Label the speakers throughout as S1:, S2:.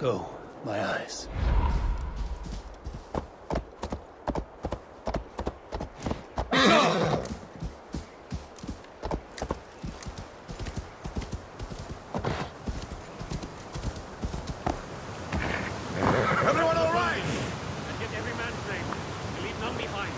S1: Go, my eyes.
S2: Everyone all right? And get every man safe. We leave none behind.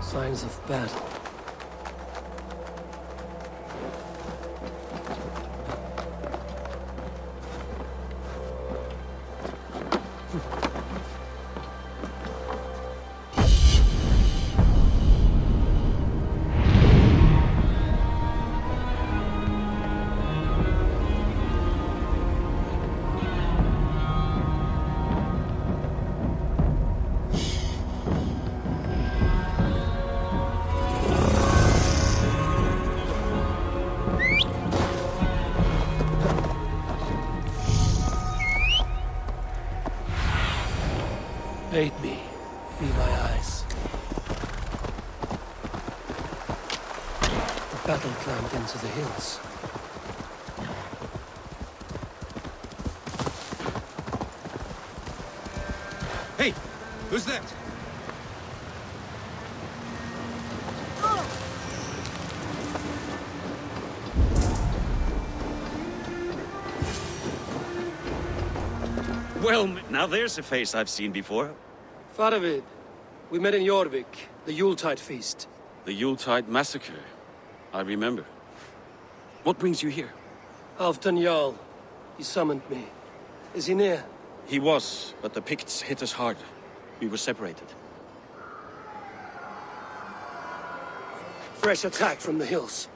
S2: Signs of battle. Aid me. Be my eyes. The battle climbed into the hills. Hey! Who's that?
S3: Well, now there's a face I've seen before.
S1: Faravid, we met in Jorvik, the Yuletide feast.
S3: The Yuletide Massacre. I remember. What brings you here?
S1: Halfdan Jarl. He summoned me. Is he near?
S3: He was, but the Picts hit us hard. We were separated.
S1: Fresh attack from the hills.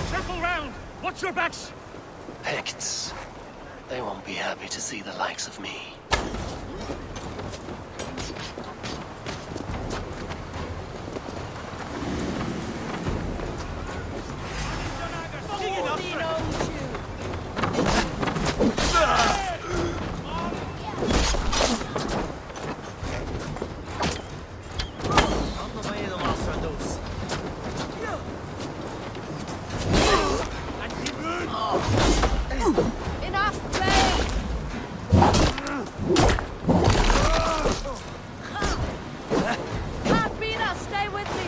S2: Circle round! Watch your backs!
S1: Picts. They won't be happy to see the likes of me.
S4: Enough play! Can't beat us, stay with me!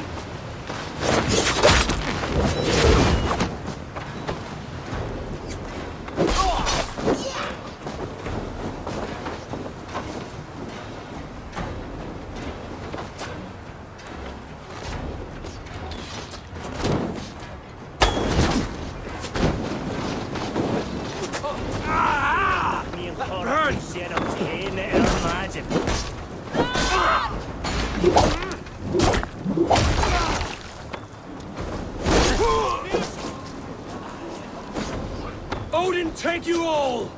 S1: Odin, take you all!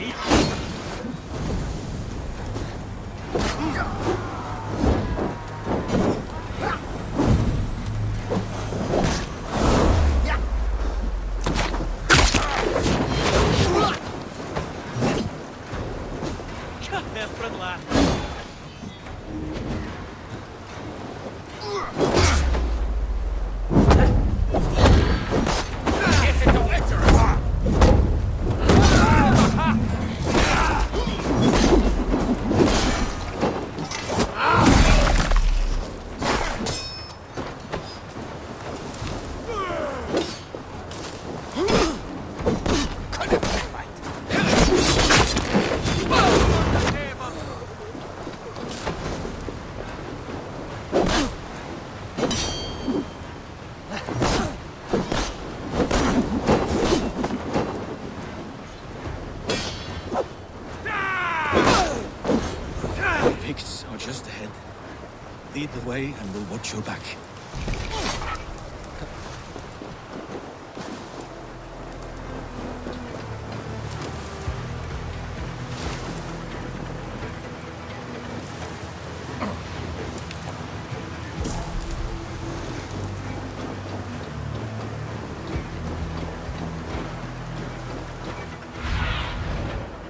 S2: me.
S5: Picts are just ahead. Lead the way and we'll watch your back.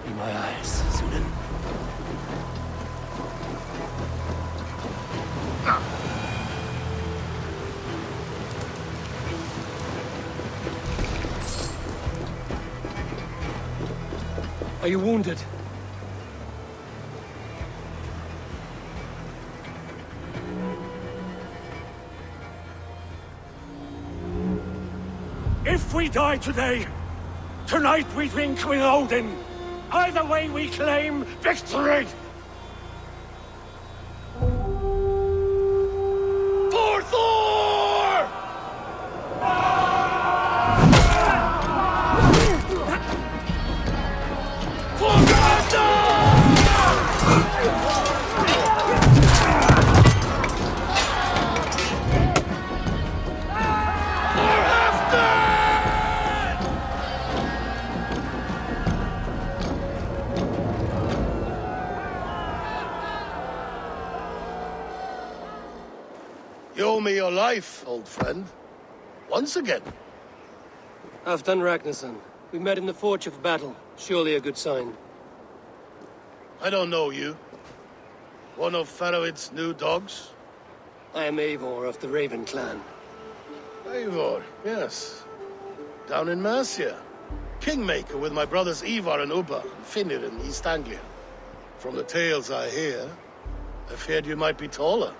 S1: Be my eyes, Sunan.
S6: Are you wounded?
S2: If we die today, tonight we drink with Odin. Either way we claim victory! For Thor! For
S7: You owe me your life, old friend. Once again.
S6: Halfdan Ragnarsson. We met in the Forge of Battle. Surely a good sign.
S7: I don't know you. One of Faroid's new dogs?
S6: I am Eivor of the Raven clan.
S7: Eivor, yes. Down in Mercia. Kingmaker with my brothers Ivar and Ubba, and Finnr in East Anglia. From the tales I hear, I feared you might be taller.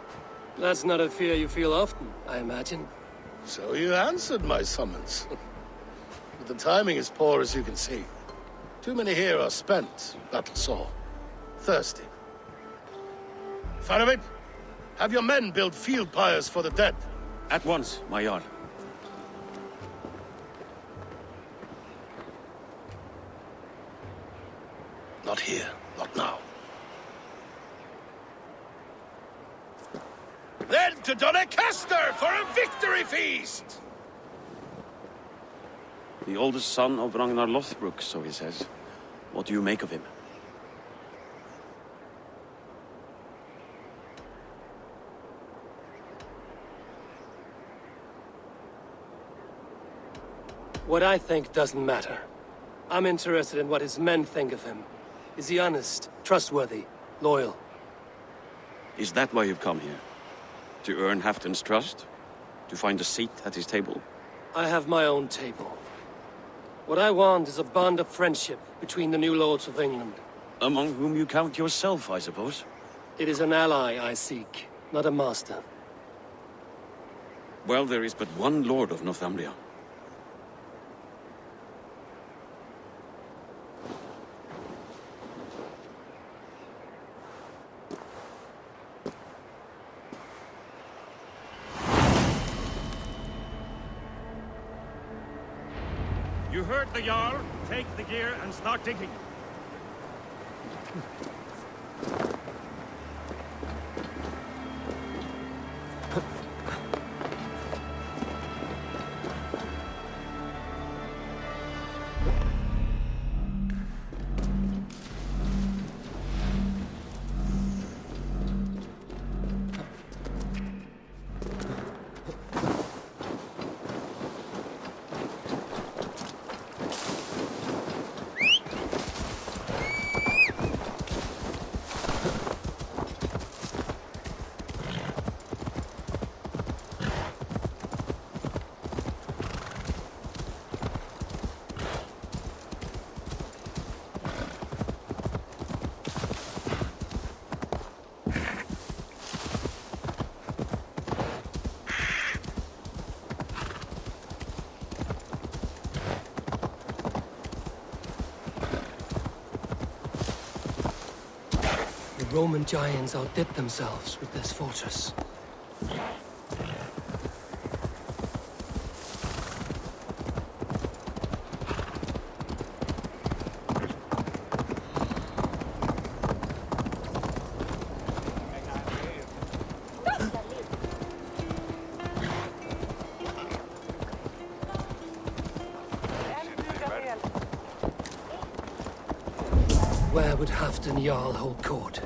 S6: That's not a fear you feel often, I imagine.
S7: So you answered my summons. But the timing is poor, as you can see. Too many here are spent, battle sore. Thirsty. Faramir, have your men build field pyres for the dead.
S3: At once, my Jarl.
S7: Not here, not now. Then to Doncaster for a victory feast!
S3: The oldest son of Ragnar Lothbrok, so he says. What do you make of him?
S6: What I think doesn't matter. I'm interested in what his men think of him. Is he honest, trustworthy, loyal?
S3: Is that why you've come here? To earn Halfdan's trust? To find a seat at his table?
S6: I have my own table. What I want is a bond of friendship between the new lords of England.
S3: Among whom you count yourself, I suppose?
S6: It is an ally I seek, not a master.
S3: Well, there is but one lord of Northumbria.
S2: You heard the Jarl. Take the gear and start digging.
S6: Roman giants outdid themselves with this fortress. Where would Halfdan Jarl hold court?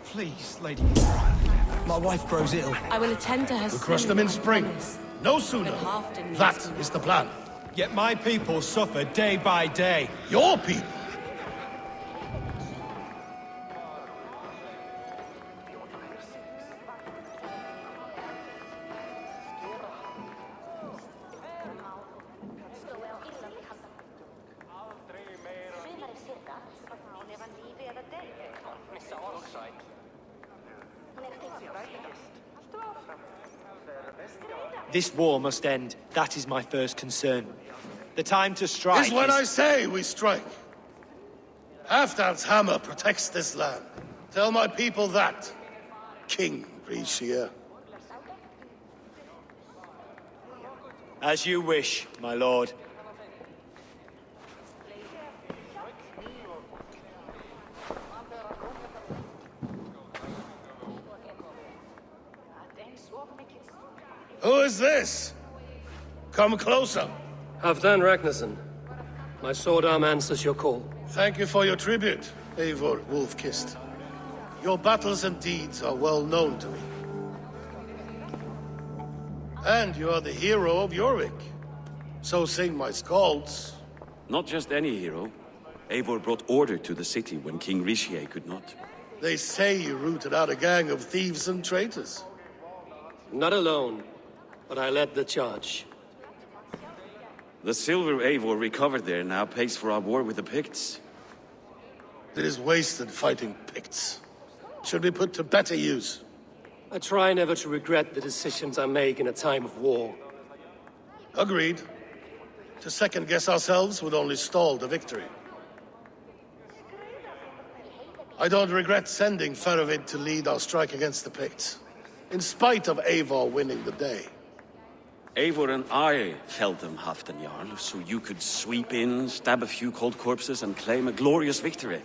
S5: Please, lady. My wife grows ill.
S8: I will attend to her.
S7: We crush them in spring. No sooner. That is the plan.
S5: Yet my people suffer day by day.
S7: Your people.
S9: This war must end. That is my first concern. The time to strike
S7: Is when I say we strike. Halfdan's hammer protects this land. Tell my people that, King Rishia.
S9: As you wish, my lord.
S7: Who is this? Come closer.
S6: Halfdan Ragnarsson. My sword arm answers your call.
S7: Thank you for your tribute, Eivor Wolf-Kissed. Your battles and deeds are well known to me. And you are the hero of Jorvik. So sing my skalds.
S3: Not just any hero. Eivor brought order to the city when King Rishie could not.
S7: They say you rooted out a gang of thieves and traitors.
S6: Not alone, but I led the charge.
S3: The silver Eivor recovered there now pays for our war with the Picts.
S7: It is wasted fighting Picts. Should be put to better use.
S6: I try never to regret the decisions I make in a time of war.
S7: Agreed. To second-guess ourselves would only stall the victory. I don't regret sending Faravid to lead our strike against the Picts, in spite of Eivor winning the day.
S3: Eivor and I felled them, Halfdan Jarl, so you could sweep in, stab a few cold corpses, and claim a glorious victory.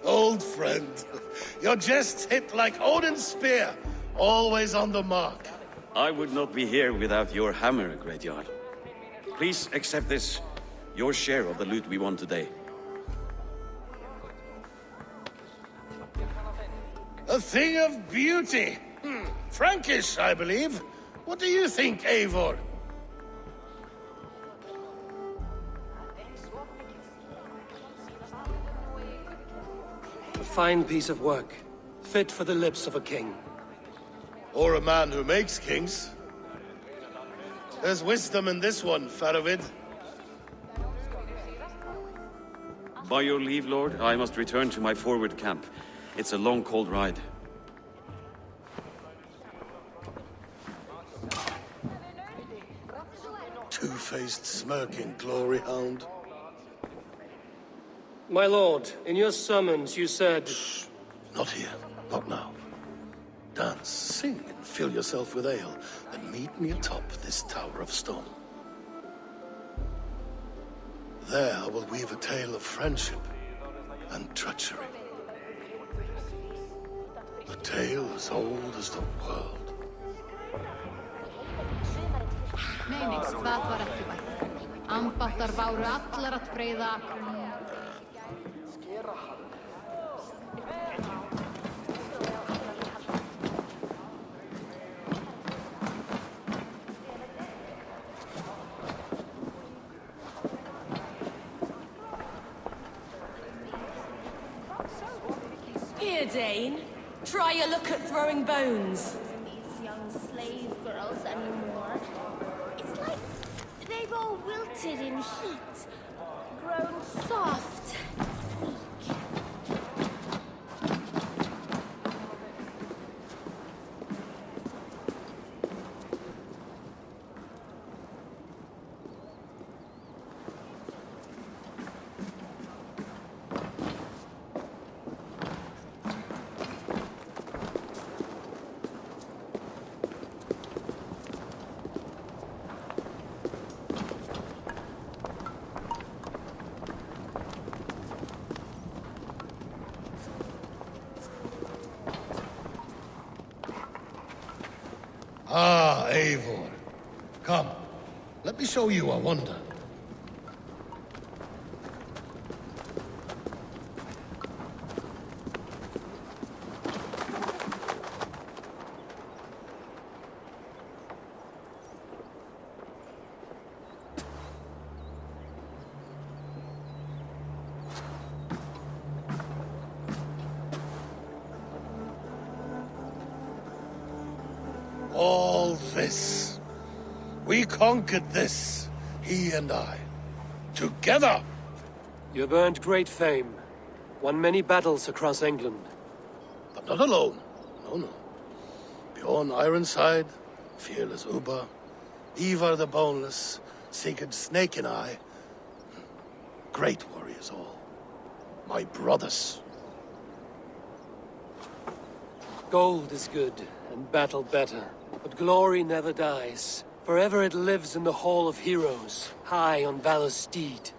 S7: Old friend, your jest hit like Odin's spear, always on the mark.
S3: I would not be here without your hammer, Great Jarl. Please accept this, your share of the loot we won today.
S7: A thing of beauty. Frankish, I believe. What do you think, Eivor?
S6: A fine piece of work, fit for the lips of a king.
S7: Or a man who makes kings. There's wisdom in this one, Faravid.
S3: By your leave, Lord, I must return to my forward camp. It's a long, cold ride.
S7: Two-faced, smirking glory hound.
S6: My lord, in your summons you said...
S7: Not here, not now. Dance, sing, and fill yourself with ale, and meet me atop this tower of stone. There I will weave a tale of friendship and treachery. A tale as old as the world.
S10: Nei, það var ekki vært. Ambáttar báru allar að breiða akrunum.
S8: Here, Dane.
S4: Try your luck at throwing bones.
S8: These young slave girls anymore. It's like they've all wilted in heat, grown soft, weak.
S7: Ah, Eivor. Come, let me show you a wonder. All this. We conquered this, he and I. Together!
S6: You've earned great fame. Won many battles across England.
S7: But not alone. No, no. Bjorn Ironside, fearless Ubba, Ivar the Boneless, Sigurd Snake and I. Great warriors all. My brothers.
S6: Gold is good, and battle better. But glory never dies. Forever it lives in the Hall of Heroes, high on Valor's steed.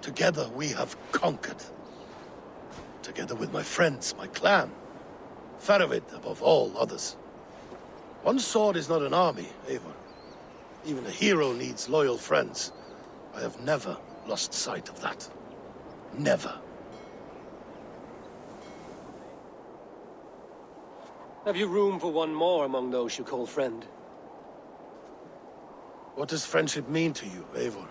S7: Together we have conquered. Together with my friends, my clan. Faravid above all others. One sword is not an army, Eivor. Even a hero needs loyal friends. I have never lost sight of that. Never.
S6: Have you room for one more among those you call friend?
S7: What does friendship mean to you, Eivor?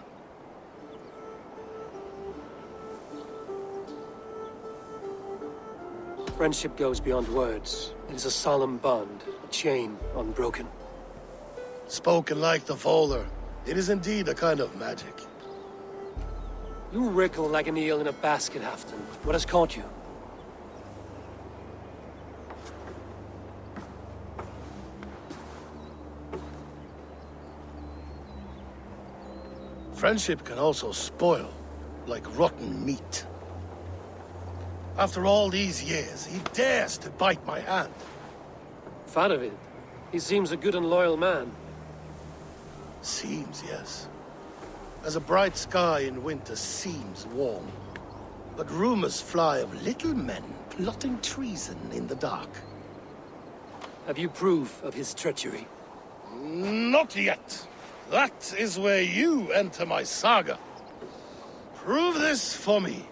S6: Friendship goes beyond words. It is a solemn bond, a chain unbroken.
S7: Spoken like the Volar, it is indeed a kind of magic.
S6: You wriggle like an eel in a basket, Halfdan. What has caught you?
S7: Friendship can also spoil, like rotten meat. After all these years, he dares to bite my hand.
S6: Faravid. He seems a good and loyal man.
S7: Seems, yes. As a bright sky in winter seems warm. But rumors fly of little men plotting treason in the dark.
S6: Have you proof of his treachery?
S7: Not yet. That is where you enter my saga. Prove this for me.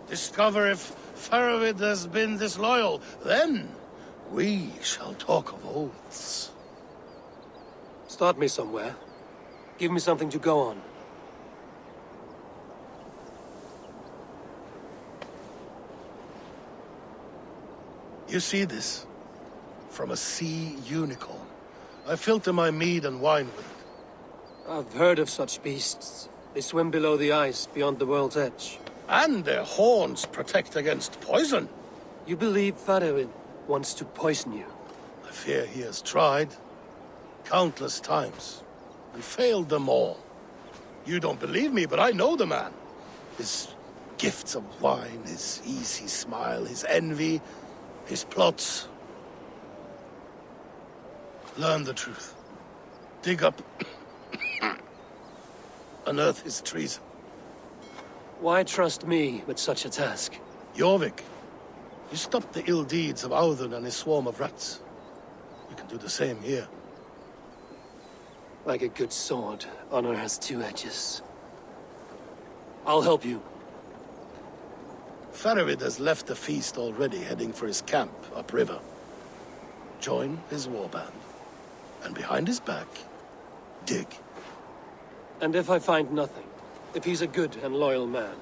S7: Discover if Faravid has been disloyal. Then we shall talk of oaths.
S6: Start me somewhere. Give me something to go on.
S7: You see this? From a sea unicorn. I filter my mead and wine with it.
S6: I've heard of such beasts. They swim below the ice, beyond the world's edge.
S7: And their horns protect against poison.
S6: You believe Faravid wants to poison you?
S7: I fear he has tried. Countless times. And failed them all. You don't believe me, but I know the man. His gifts of wine, his easy smile, his envy, his plots. Learn the truth. Dig up... unearth his treason.
S6: Why trust me with such a task?
S7: Jorvik, you stopped the ill deeds of Audun and his swarm of rats. You can do the same here.
S6: Like a good sword, honor has two edges. I'll help you.
S7: Faravid has left the feast already, heading for his camp upriver. Join his warband. And behind his back, dig.
S6: And if I find nothing? If he's a good and loyal man?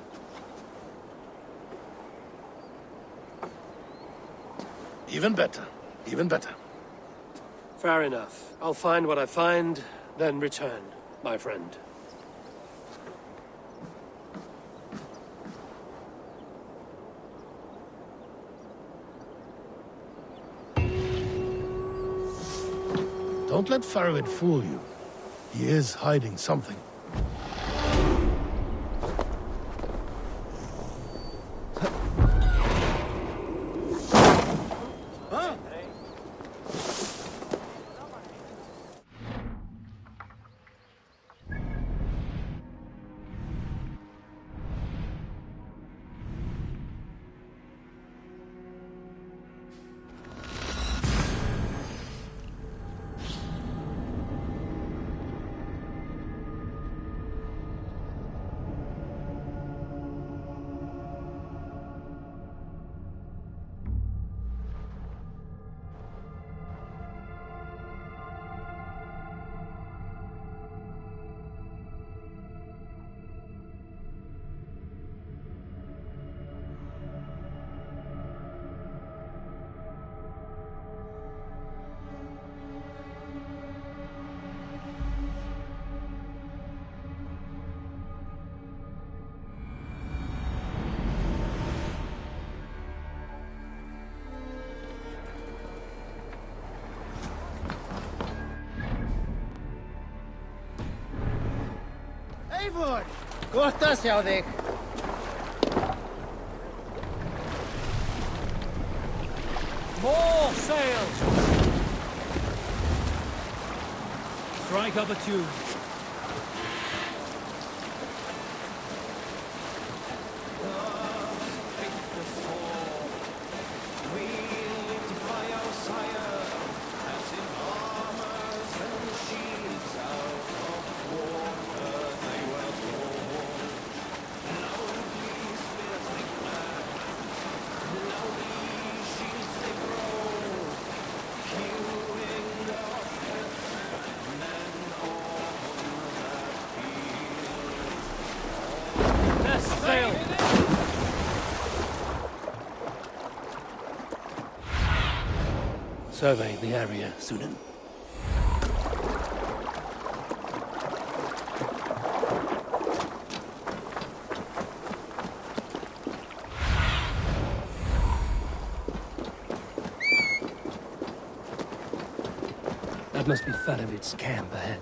S7: Even better. Even better.
S6: Fair enough. I'll find what I find, then return, my friend.
S7: Don't let Faravid fool you. He is hiding something.
S11: Eivor! Gott að sjá þig.
S5: More sails! Strike up a tune.
S6: Survey the area, Sunan. That must be Faravid's camp ahead.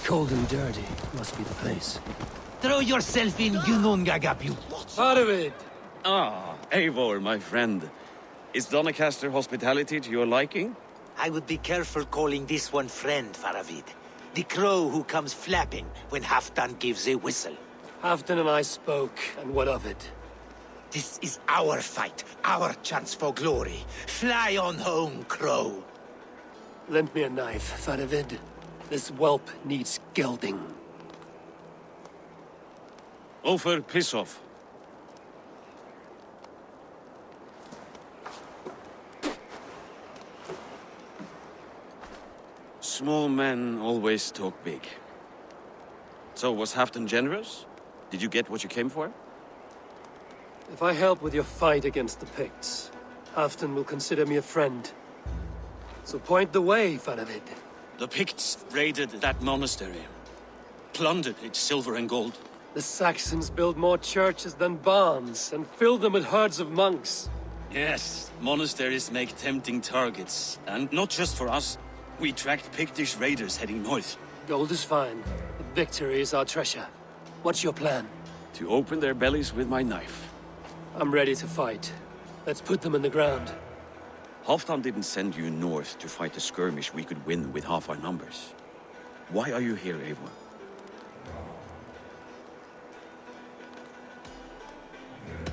S6: Cold and dirty must be the place.
S11: Throw yourself in, Gunungagapu.
S6: Faravid!
S3: Ah, Eivor, my friend. Is Doncaster hospitality to your liking?
S11: I would be careful calling this one friend, Faravid. The crow who comes flapping when Halfdan gives a whistle.
S6: Halfdan and I spoke, and what of it?
S11: This is our fight, our chance for glory. Fly on home, crow.
S6: Lend me a knife, Faravid. This whelp needs gelding.
S3: Ofer, piss off. Small men always talk big. So, was Halfdan generous? Did you get what you came for?
S6: If I help with your fight against the Picts, Halfdan will consider me a friend. So point the way, Faravid.
S3: The Picts raided that monastery. Plundered its silver and gold.
S6: The Saxons build more churches than barns, and fill them with herds of monks.
S3: Yes, monasteries make tempting targets. And not just for us. We tracked Pictish raiders heading north.
S6: Gold is fine, but victory is our treasure. What's your plan?
S3: To open their bellies with my knife.
S6: I'm ready to fight. Let's put them in the ground.
S3: Halfdan didn't send you north to fight a skirmish we could win with half our numbers. Why are you here, Eivor?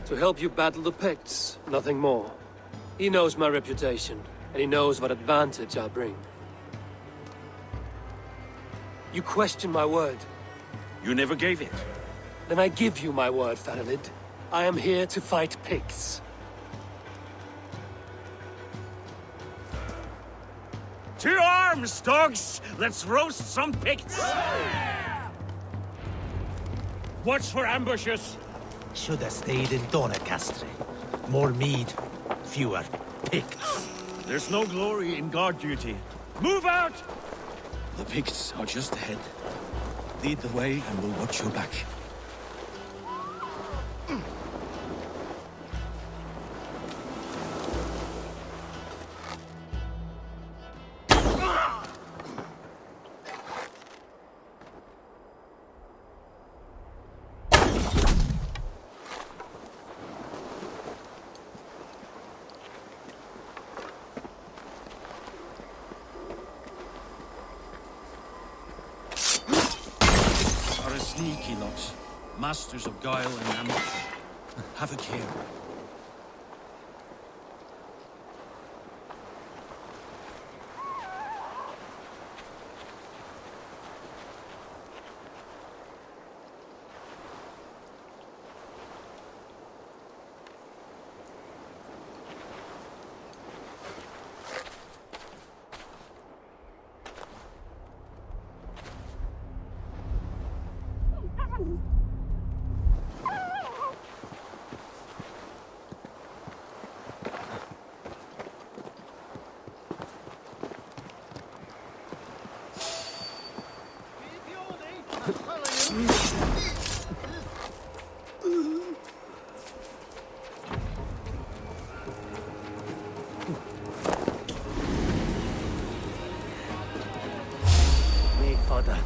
S6: To help you battle the Picts, nothing more. He knows my reputation, and he knows what advantage I bring. You question my word.
S3: You never gave it.
S6: Then I give you my word, Faravid. I am here to fight Picts.
S3: To arms, dogs! Let's roast some Picts!
S2: Watch for ambushes.
S11: Should have stayed in Donacastre. More mead, fewer Picts.
S5: There's no glory in guard duty.
S2: Move out!
S5: The Picts are just ahead. Lead the way and we'll watch your back. Sneaky lots. Masters of guile and ambush. Have a care.
S11: Me fodder.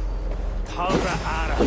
S11: Talra Ara.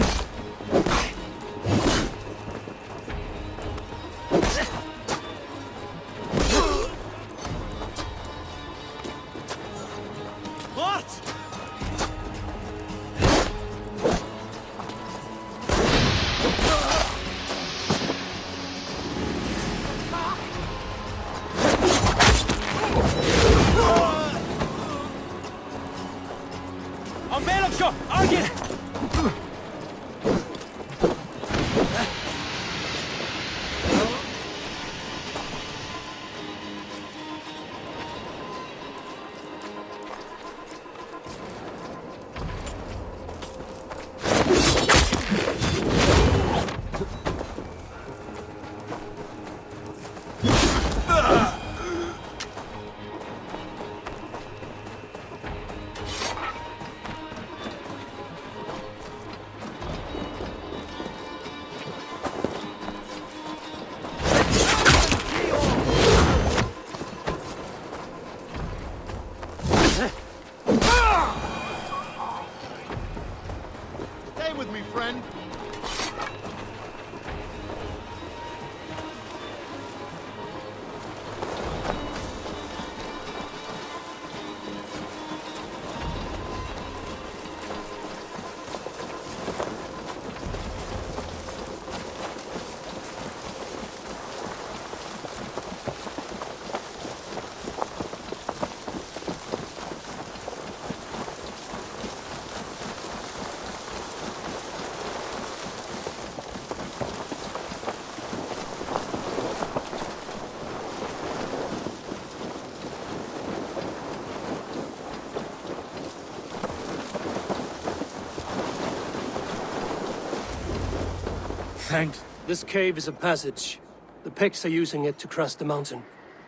S5: Thanks.
S6: This cave is a passage. The Picts are using it to cross the mountain.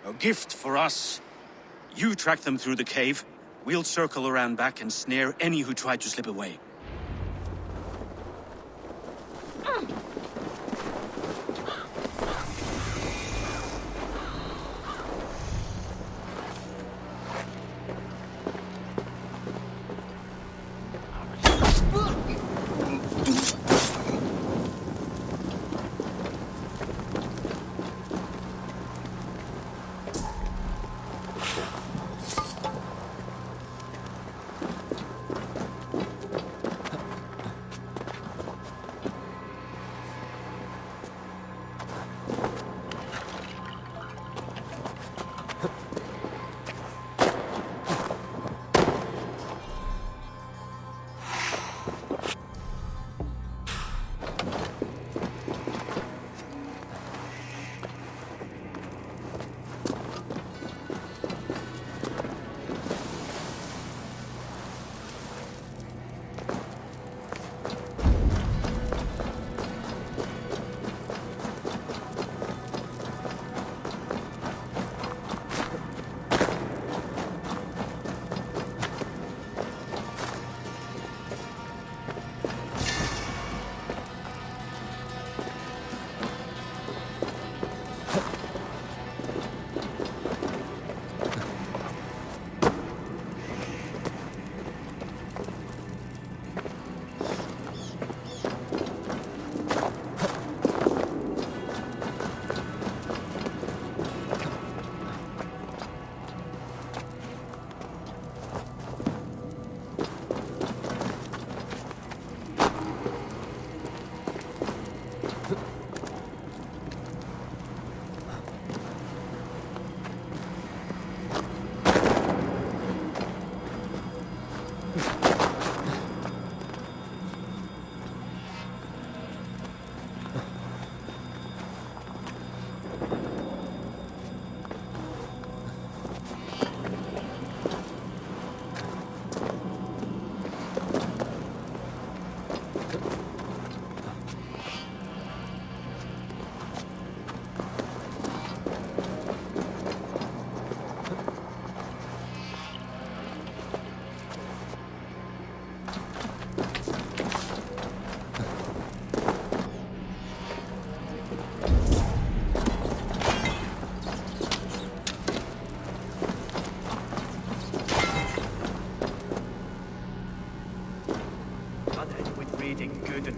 S3: A gift for us. You track them through the cave. We'll circle around back and snare any who try to slip away.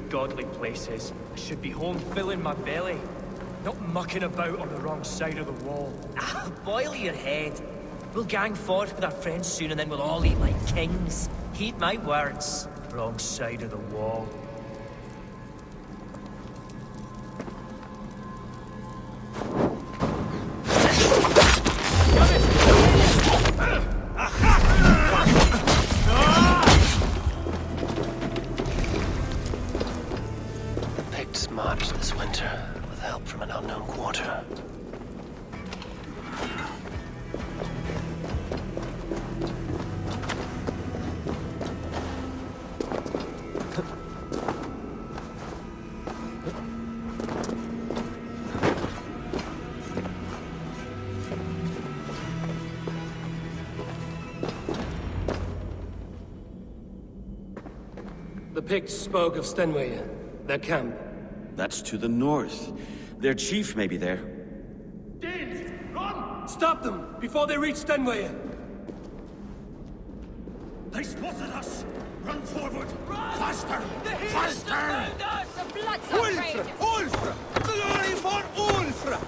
S9: godly places. I should be home filling my belly, not mucking about on the wrong side of the wall.
S12: Ah, boil your head. We'll gang forth with our friends soon and then we'll all eat like kings. Heed my words.
S9: Wrong side of the wall.
S1: The Picts marched this winter with help from an unknown quarter.
S6: The Picts spoke of Stenway, their camp.
S3: That's to the north. Their chief may be there.
S2: Danes, run!
S6: Stop them before they reach Stenway.
S2: They spotted us! Run forward! Faster! Faster!
S8: The blood's outrageous!
S11: Ulfra! Glory for Ulfra!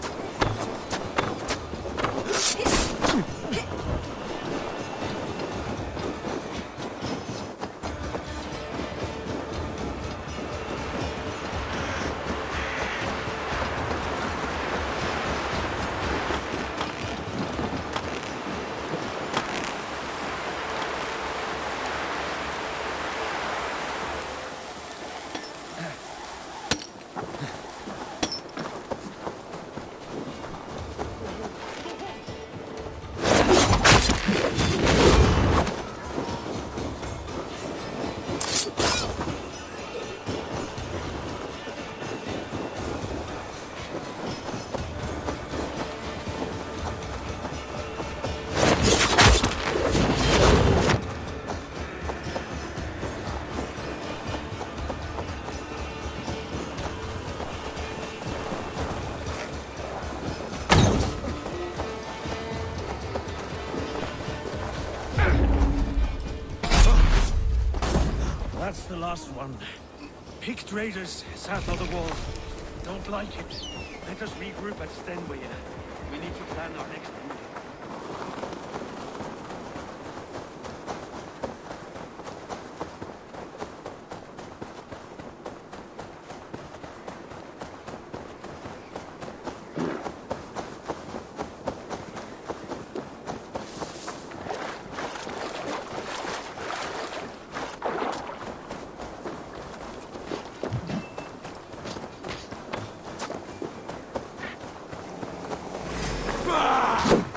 S2: That's the last one. Picked raiders south of the wall. Don't like it. Let us regroup at Stenway. We need to plan our next move.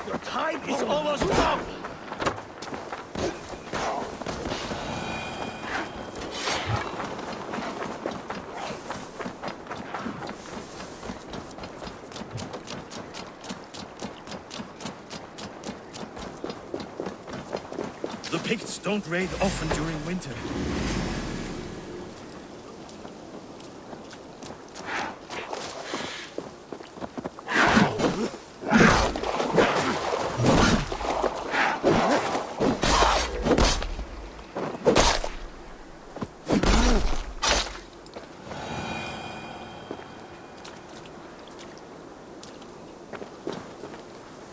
S2: Your time is almost up!
S5: The Picts don't raid often during winter.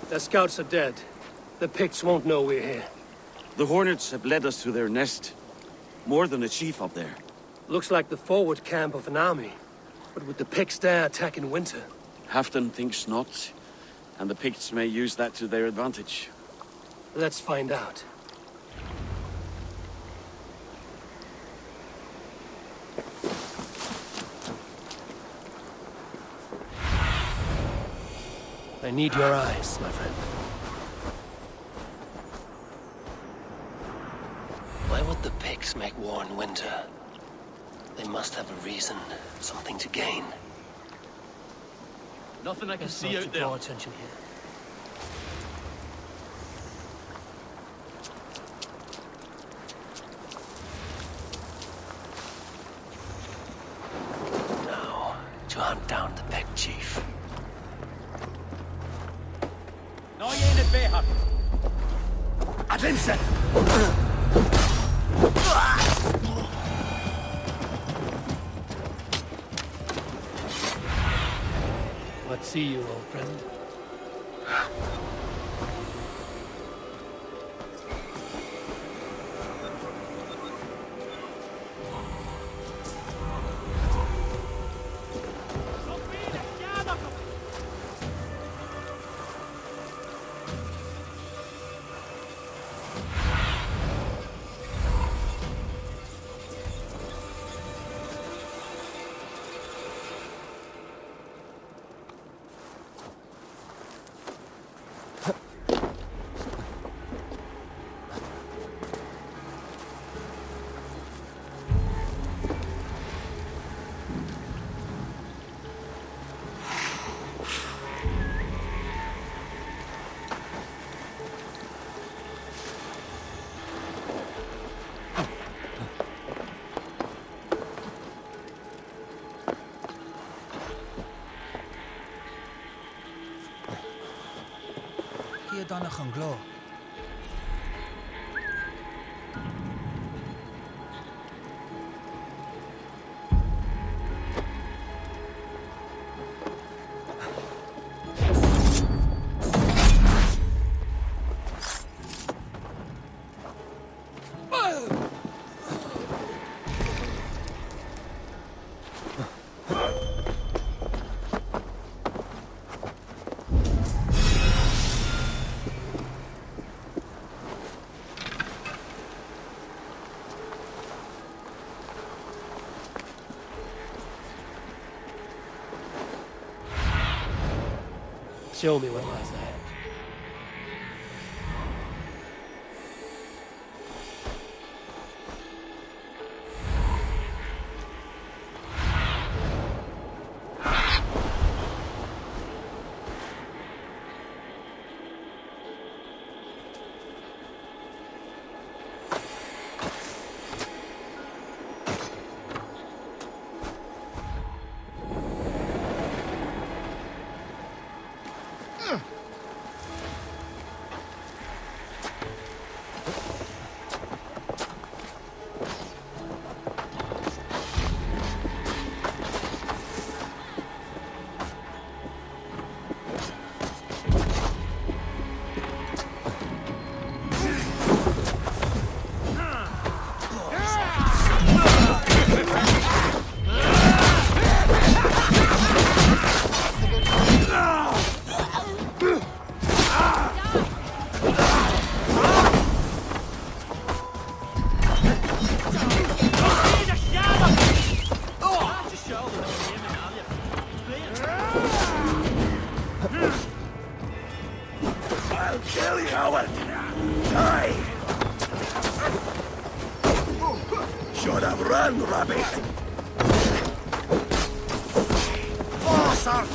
S6: Their scouts are dead. The Picts won't know we're here.
S3: The Hornets have led us to their nest. More than a chief up there.
S6: Looks like the forward camp of an army. But would the Picts dare attack in winter?
S3: Halfdan thinks not, and the Picts may use that to their advantage.
S6: Let's find out. I need your eyes, my friend.
S1: Why would the Picts make war in winter? They must have a reason, something to gain.
S9: Nothing I can
S6: Best
S9: see
S6: not
S9: out
S6: to draw
S9: there.
S6: attention here.
S1: Now, to hunt down the Pict chief.
S9: No, you ain't a bear.
S2: Adlimse!
S6: see you, old friend.
S13: Hier Donner an Glo.
S6: Show me what lies ahead.
S7: I'll kill you, Howard! Die! Should have run, rabbit! Oh, sir!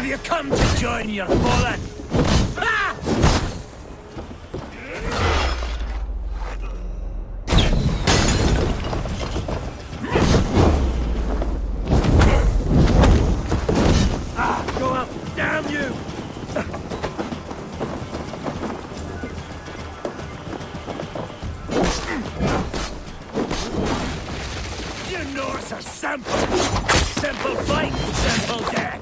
S2: Have you come to join your fallen? Go up! Damn you! You Norse are simple! Simple fight, simple death!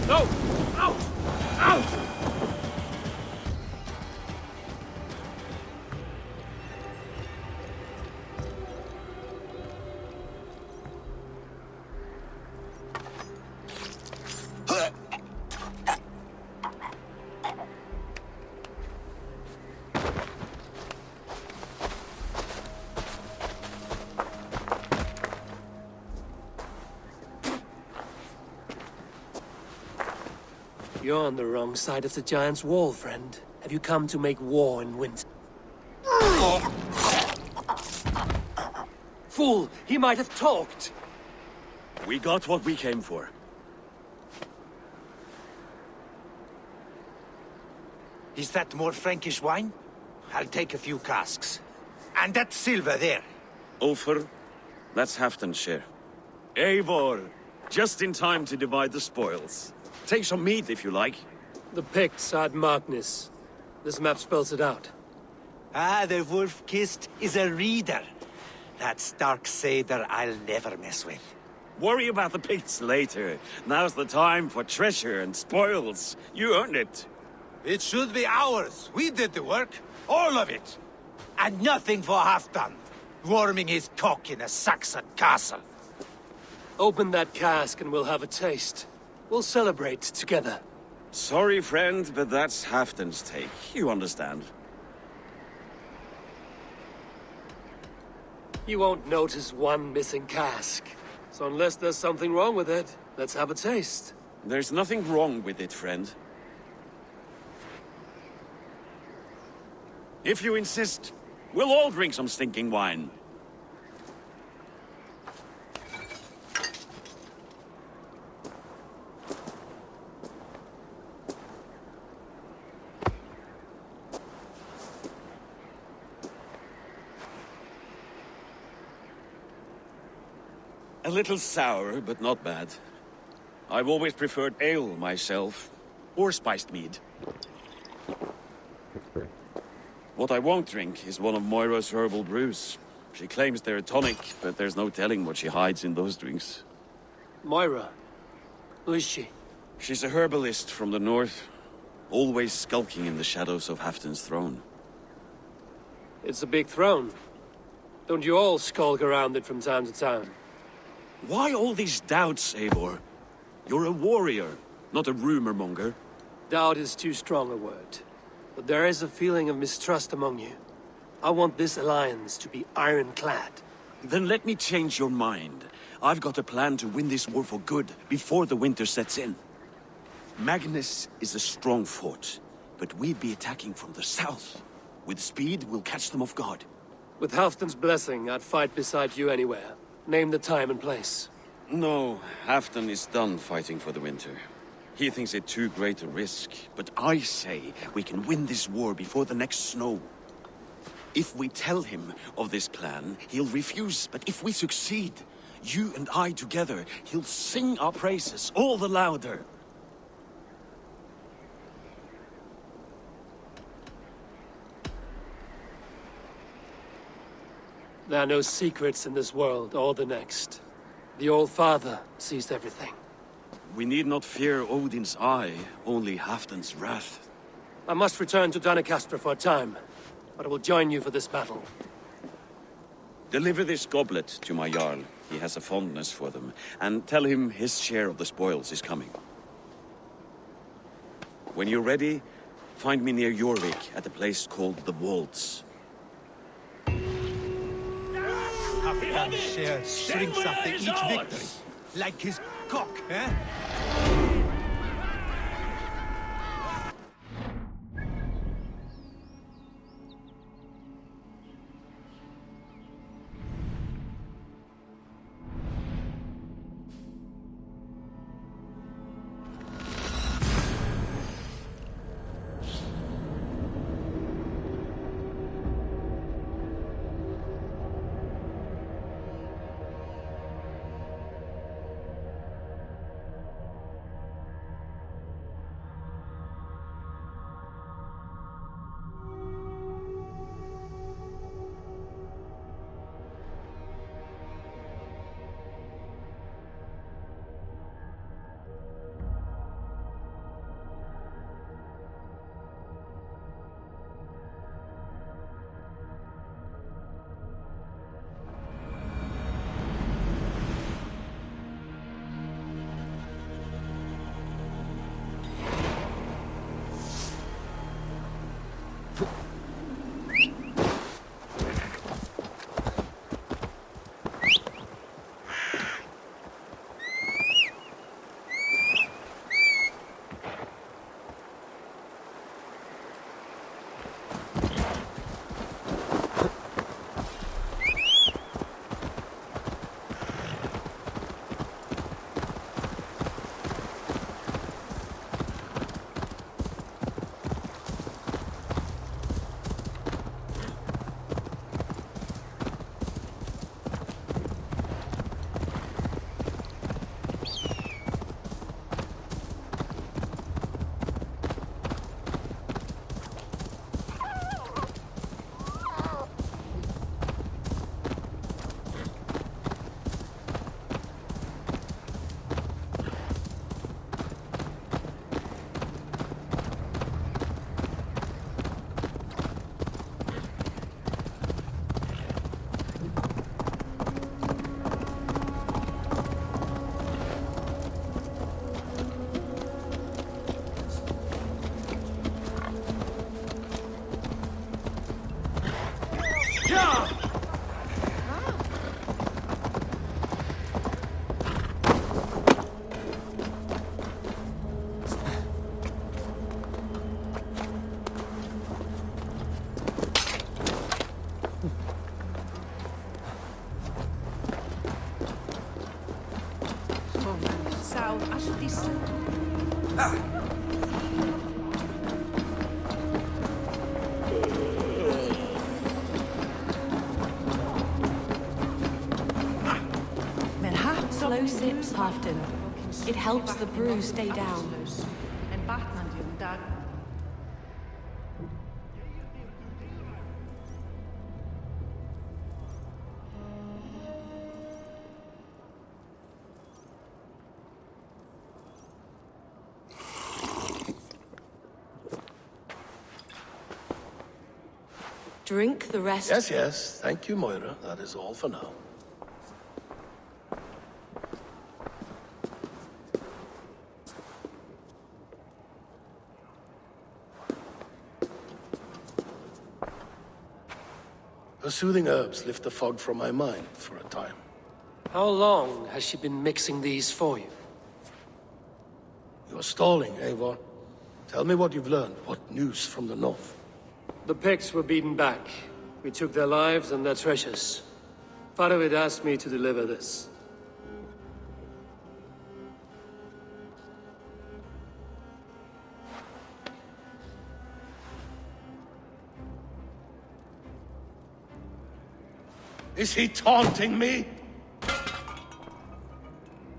S2: No! Out! Out!
S6: You're on the wrong side of the Giant's Wall, friend. Have you come to make war in winter? Fool! He might have talked!
S3: We got what we came for.
S11: Is that more Frankish wine? I'll take a few casks. And that silver there.
S3: Ulfr, that's Halfdan's share. Eivor, just in time to divide the spoils. Take some meat if you like.
S6: The Picts had Magnus. This map spells it out.
S11: Ah, the wolf-kissed is a reader. That stark satyr I'll never mess with.
S3: Worry about the Picts later. Now's the time for treasure and spoils. You earned it.
S11: It should be ours. We did the work. All of it. And nothing for Halfdan. Warming his cock in a Saxon castle.
S6: Open that cask and we'll have a taste. We'll celebrate together.
S3: Sorry, friend, but that's Halfdan's take. You understand.
S6: You won't notice one missing cask. So unless there's something wrong with it, let's have a taste.
S3: There's nothing wrong with it, friend. If you insist, we'll all drink some stinking wine. A little sour, but not bad. I've always preferred ale myself, or spiced mead. What I won't drink is one of Moira's herbal brews. She claims they're a tonic, but there's no telling what she hides in those drinks.
S6: Moira? Who is she?
S3: She's a herbalist from the north, always skulking in the shadows of Halfdan's throne.
S6: It's a big throne. Don't you all skulk around it from time to time?
S3: Why all these doubts, Eivor? You're a warrior, not a rumor monger.
S6: Doubt is too strong a word. But there is a feeling of mistrust among you. I want this alliance to be ironclad.
S3: Then let me change your mind. I've got a plan to win this war for good, before the winter sets in. Magnus is a strong fort, but we'd be attacking from the south. With speed, we'll catch them off guard.
S6: With Halfdan's blessing, I'd fight beside you anywhere. Name the time and place.
S3: No, Halfdan is done fighting for the winter. He thinks it too great a risk, but I say we can win this war before the next snow. If we tell him of this plan, he'll refuse, but if we succeed, you and I together, he'll sing our praises all the louder.
S6: There are no secrets in this world or the next. The Old Father sees everything.
S3: We need not fear Odin's eye, only Halfdan's wrath.
S6: I must return to Doncaster for a time, but I will join you for this battle.
S3: Deliver this goblet to my Jarl. He has a fondness for them. And tell him his share of the spoils is coming. When you're ready, find me near Jorvik at a place called the Wolds.
S11: Halfdan shares shrinks after each victory. Like his cock, eh?
S10: Hastis.
S4: Slow sips, Halfdan. It helps the brew stay down.
S10: En batnandi dag.
S4: Drink the rest.
S7: Yes, yes. Thank you, Moira. That is all for now. Her soothing herbs lift the fog from my mind for a time.
S6: How long has she been mixing these for you?
S7: You're stalling, Eivor. Tell me what you've learned. What news from the north?
S6: The Picts were beaten back. We took their lives and their treasures. Faravid asked me to deliver this.
S7: Is he taunting me?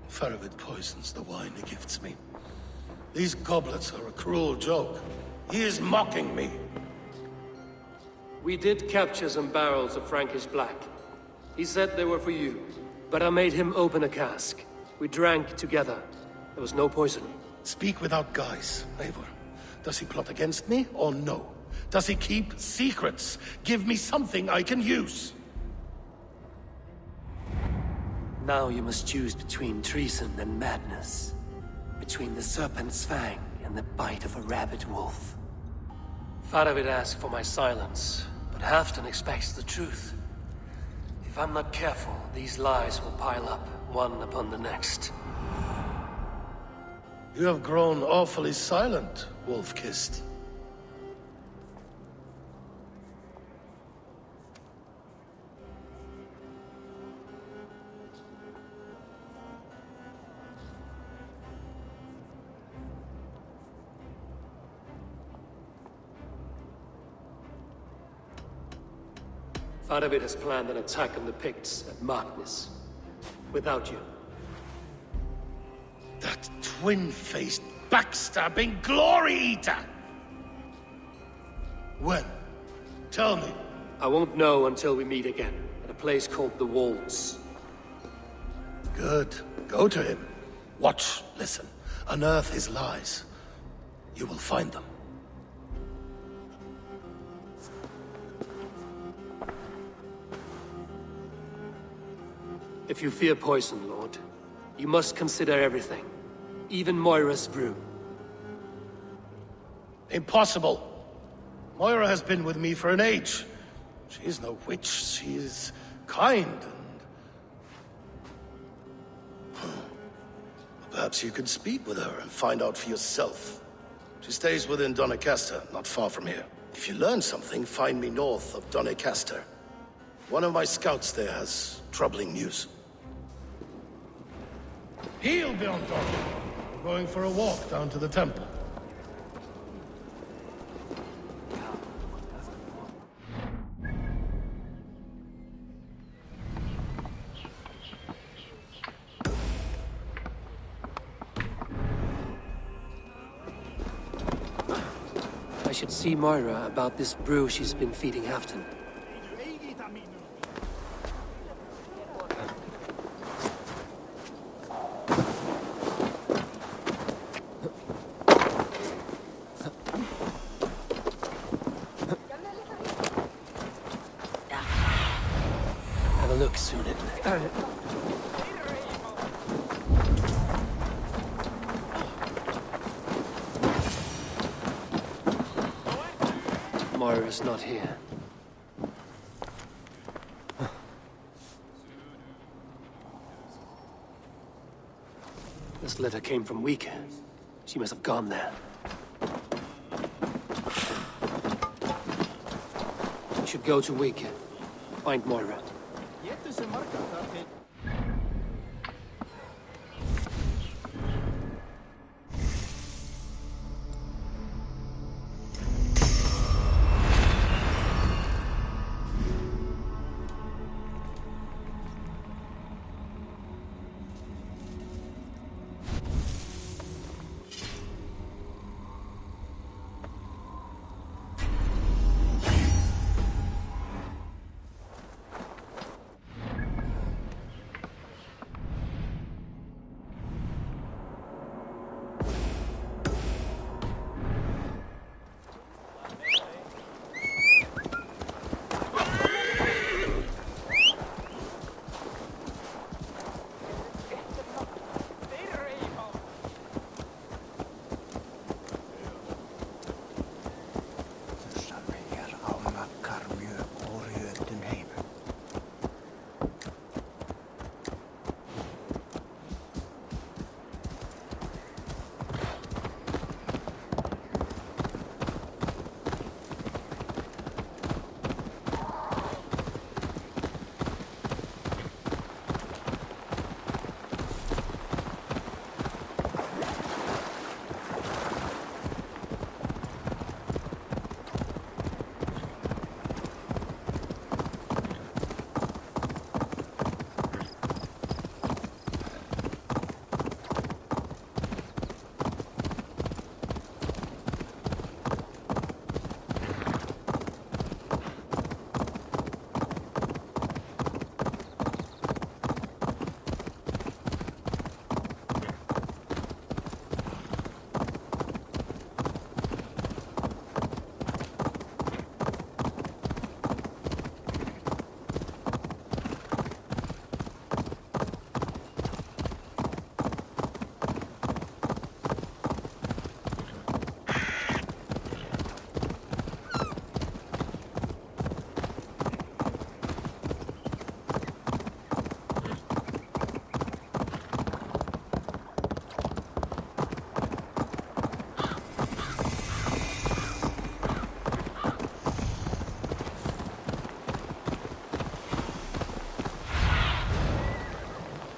S7: Faravid poisons the wine he gifts me. These goblets are a cruel joke. He is mocking me.
S6: We did capture some barrels of Frankish Black. He said they were for you, but I made him open a cask. We drank together. There was no poison.
S7: Speak without guise, Eivor. Does he plot against me or no? Does he keep secrets? Give me something I can use.
S6: Now you must choose between treason and madness. Between the serpent's fang and the bite of a rabid wolf. Faravid asked for my silence, but Halfdan expects the truth. If I'm not careful, these lies will pile up, one upon the next.
S7: You have grown awfully silent, Wolf-Kissed.
S6: Faravid has planned an attack on the Picts at Markness. Without you.
S7: That twin-faced, backstabbing glory eater! When? Tell me.
S6: I won't know until we meet again, at a place called the Walls.
S7: Good. Go to him. Watch, listen. Unearth his lies. You will find them.
S6: If you fear poison, Lord, you must consider everything. Even Moira's brew.
S7: Impossible. Moira has been with me for an age. She is no witch. She is kind and... Perhaps you could speak with her and find out for yourself. She stays within Doncaster, not far from here. If you learn something, find me north of Doncaster. One of my scouts there has troubling news. Heal, Bjorndor. We're going for a walk down to the temple.
S6: I should see Moira about this brew she's been feeding Halfdan. Have a look, Sunit. Moira's not here. This letter came from Wika. She must have gone there. We should go to Wika. Find Moira.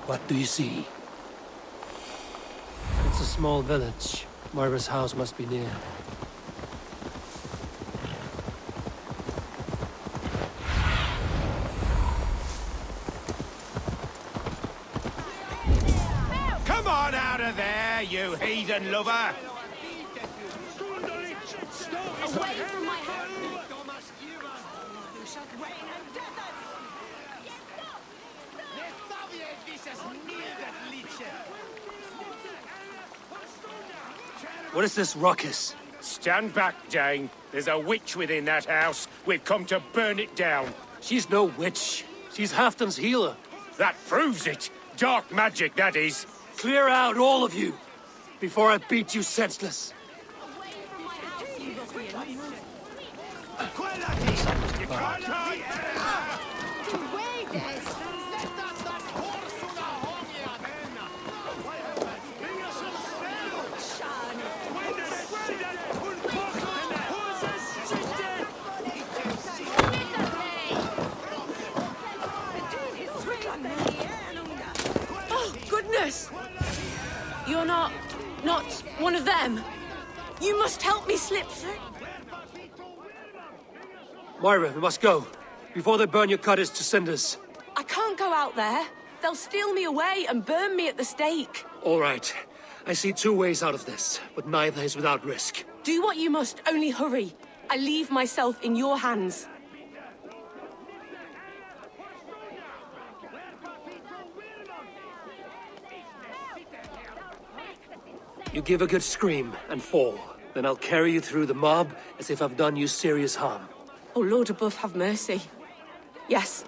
S6: What do you see? It's a small village. Moira's house must be near.
S11: Come on out of there, you heathen lover!
S8: Away from my house!
S6: What is this ruckus?
S2: Stand back, Dane. There's a witch within that house. We've come to burn it down.
S6: She's no witch. She's Halfdan's healer.
S2: That proves it. Dark magic, that is.
S6: Clear out, all of you, before I beat you senseless.
S4: Oh, goodness! You're not one of them. You must help me slip through.
S6: Moira, we must go, before they burn your cutters to cinders.
S4: I can't go out there. They'll steal me away and burn me at the stake.
S6: All right. I see two ways out of this, but neither is without risk.
S4: Do what you must, only hurry. I leave myself in your hands.
S6: You give a good scream and fall. Then I'll carry you through the mob as if I've done you serious harm.
S4: Oh, Lord above, have mercy. Yes.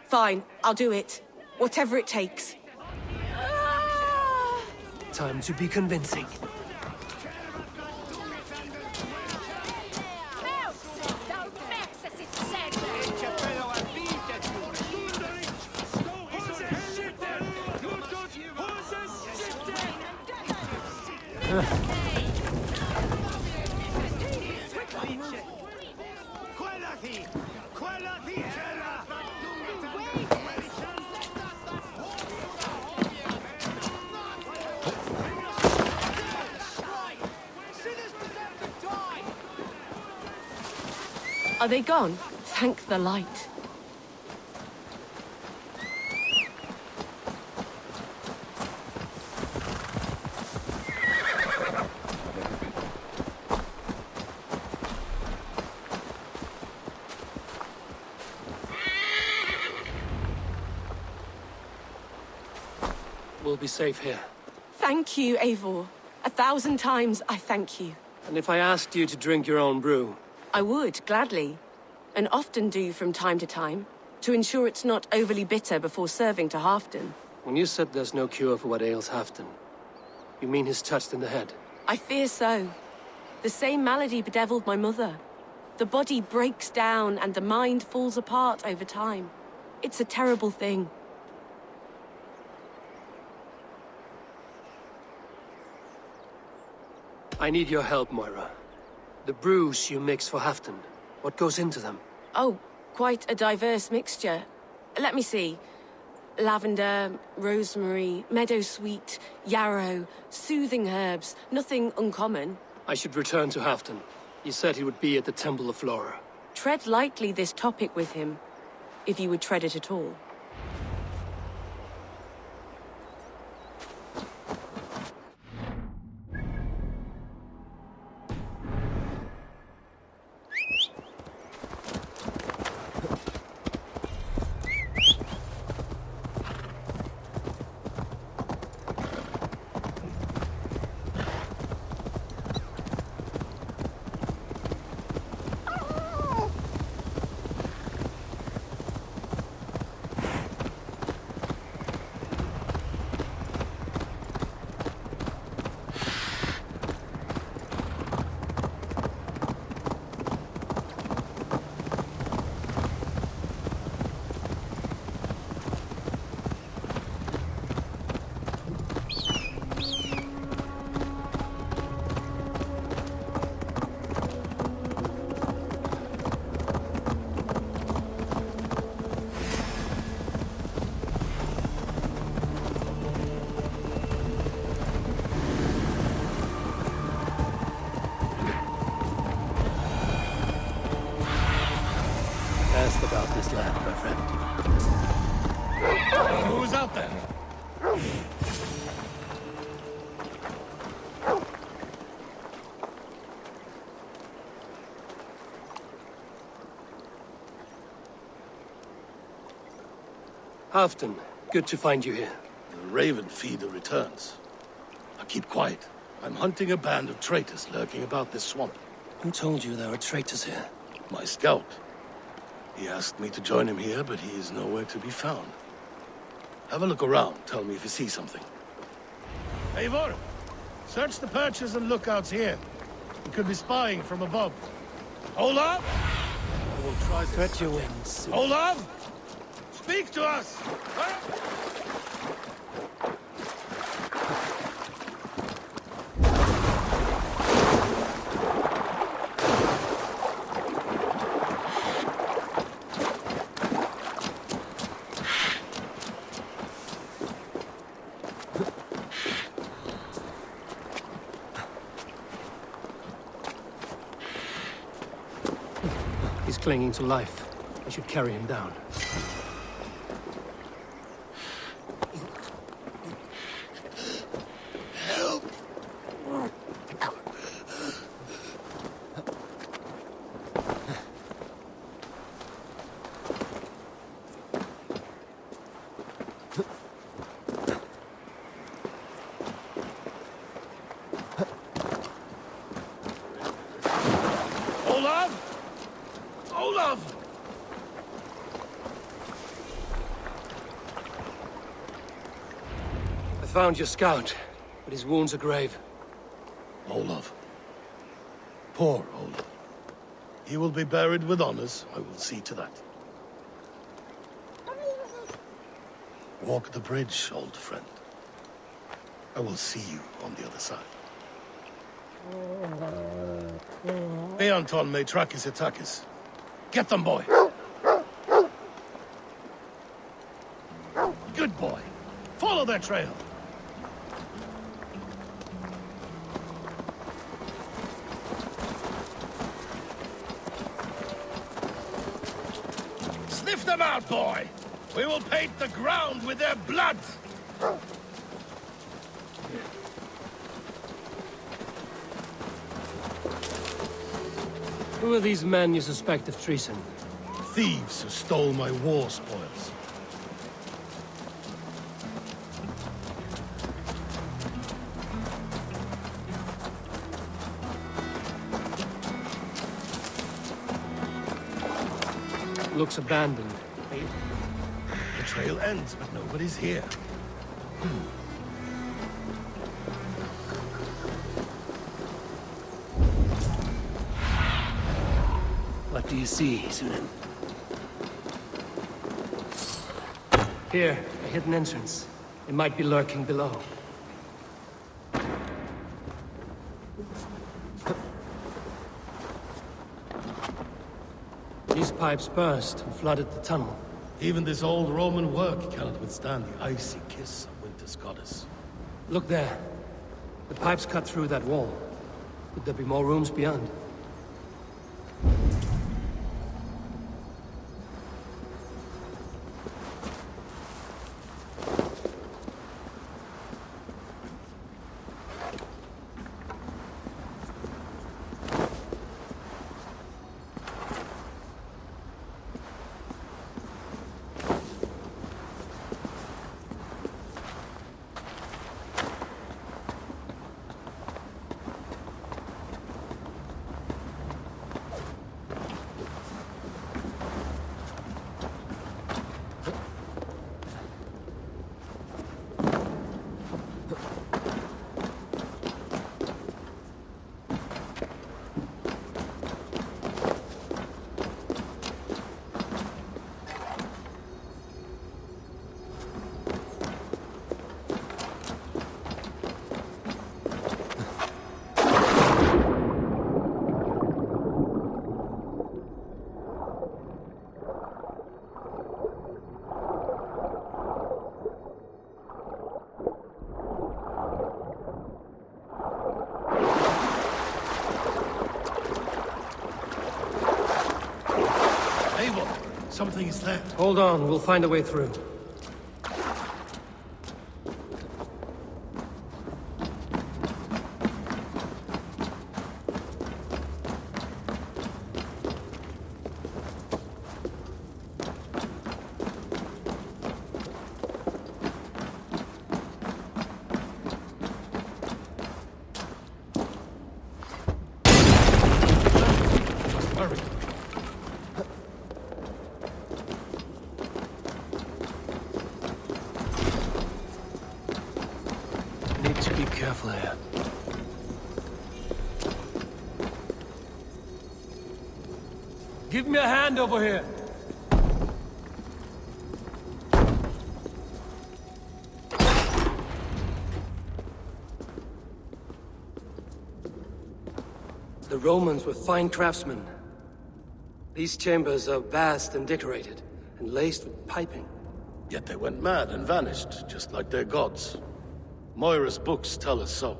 S4: Fine, I'll do it. Whatever it takes.
S6: Time to be convincing.
S4: Are they gone? Thank the light.
S6: We'll be safe here.
S4: Thank you, Eivor. 1,000 times I thank you.
S6: And if I asked you to drink your own brew?
S4: I would, gladly. And often do from time to time, to ensure it's not overly bitter before serving to Halfdan.
S6: When you said there's no cure for what ails Halfdan, you mean he's touched in the head?
S4: I fear so. The same malady bedeviled my mother. The body breaks down and the mind falls apart over time. It's a terrible thing.
S6: I need your help, Moira. The brews you mix for Halfdan, what goes into them?
S4: Oh, quite a diverse mixture. Let me see. Lavender, rosemary, meadowsweet, yarrow, soothing herbs. Nothing uncommon.
S6: I should return to Halfdan. He said he would be at the Temple of Flora.
S4: Tread lightly this topic with him, if you would tread it at all.
S7: out there!
S6: Halfdan, good to find you here.
S7: The Raven feeder returns. Now keep quiet. I'm hunting a band of traitors lurking about this swamp.
S6: Who told you there were traitors here?
S7: My scout. He asked me to join him here, but he is nowhere to be found. Have a look around. Tell me if you see something. Eivor! Search the perches and lookouts here. He could be spying from above. Olaf! I will try this.
S6: Stretch your wings.
S7: Olaf! Speak to us!
S6: He's clinging to life. I should carry him down.
S7: Olaf!
S6: I found your scout, but his wounds are grave.
S7: Olaf. Poor Olaf. He will be buried with honors. I will see to that. Walk the bridge, old friend. I will see you on the other side. Beanton may track his attackers. Get them, boy! Good boy. Follow their trail. Sniff them out, boy! We will paint the ground with their blood!
S6: Who are these men you suspect of treason?
S7: Thieves who stole my war spoils.
S6: Looks abandoned.
S7: The trail ends, but nobody's here.
S6: What do you see, Sunan? Here, a hidden entrance. It might be lurking below. These pipes burst and flooded the tunnel.
S7: Even this old Roman work cannot withstand the icy kiss of winter's goddess.
S6: Look there. The pipes cut through that wall. Could there be more rooms beyond?
S7: Something is there.
S6: Hold on, we'll find a way through. careful here.
S2: Give me a hand over here.
S6: The Romans were fine craftsmen. These chambers are vast and decorated, and laced with piping.
S7: Yet they went mad and vanished, just like their gods. Moira's books tell us so.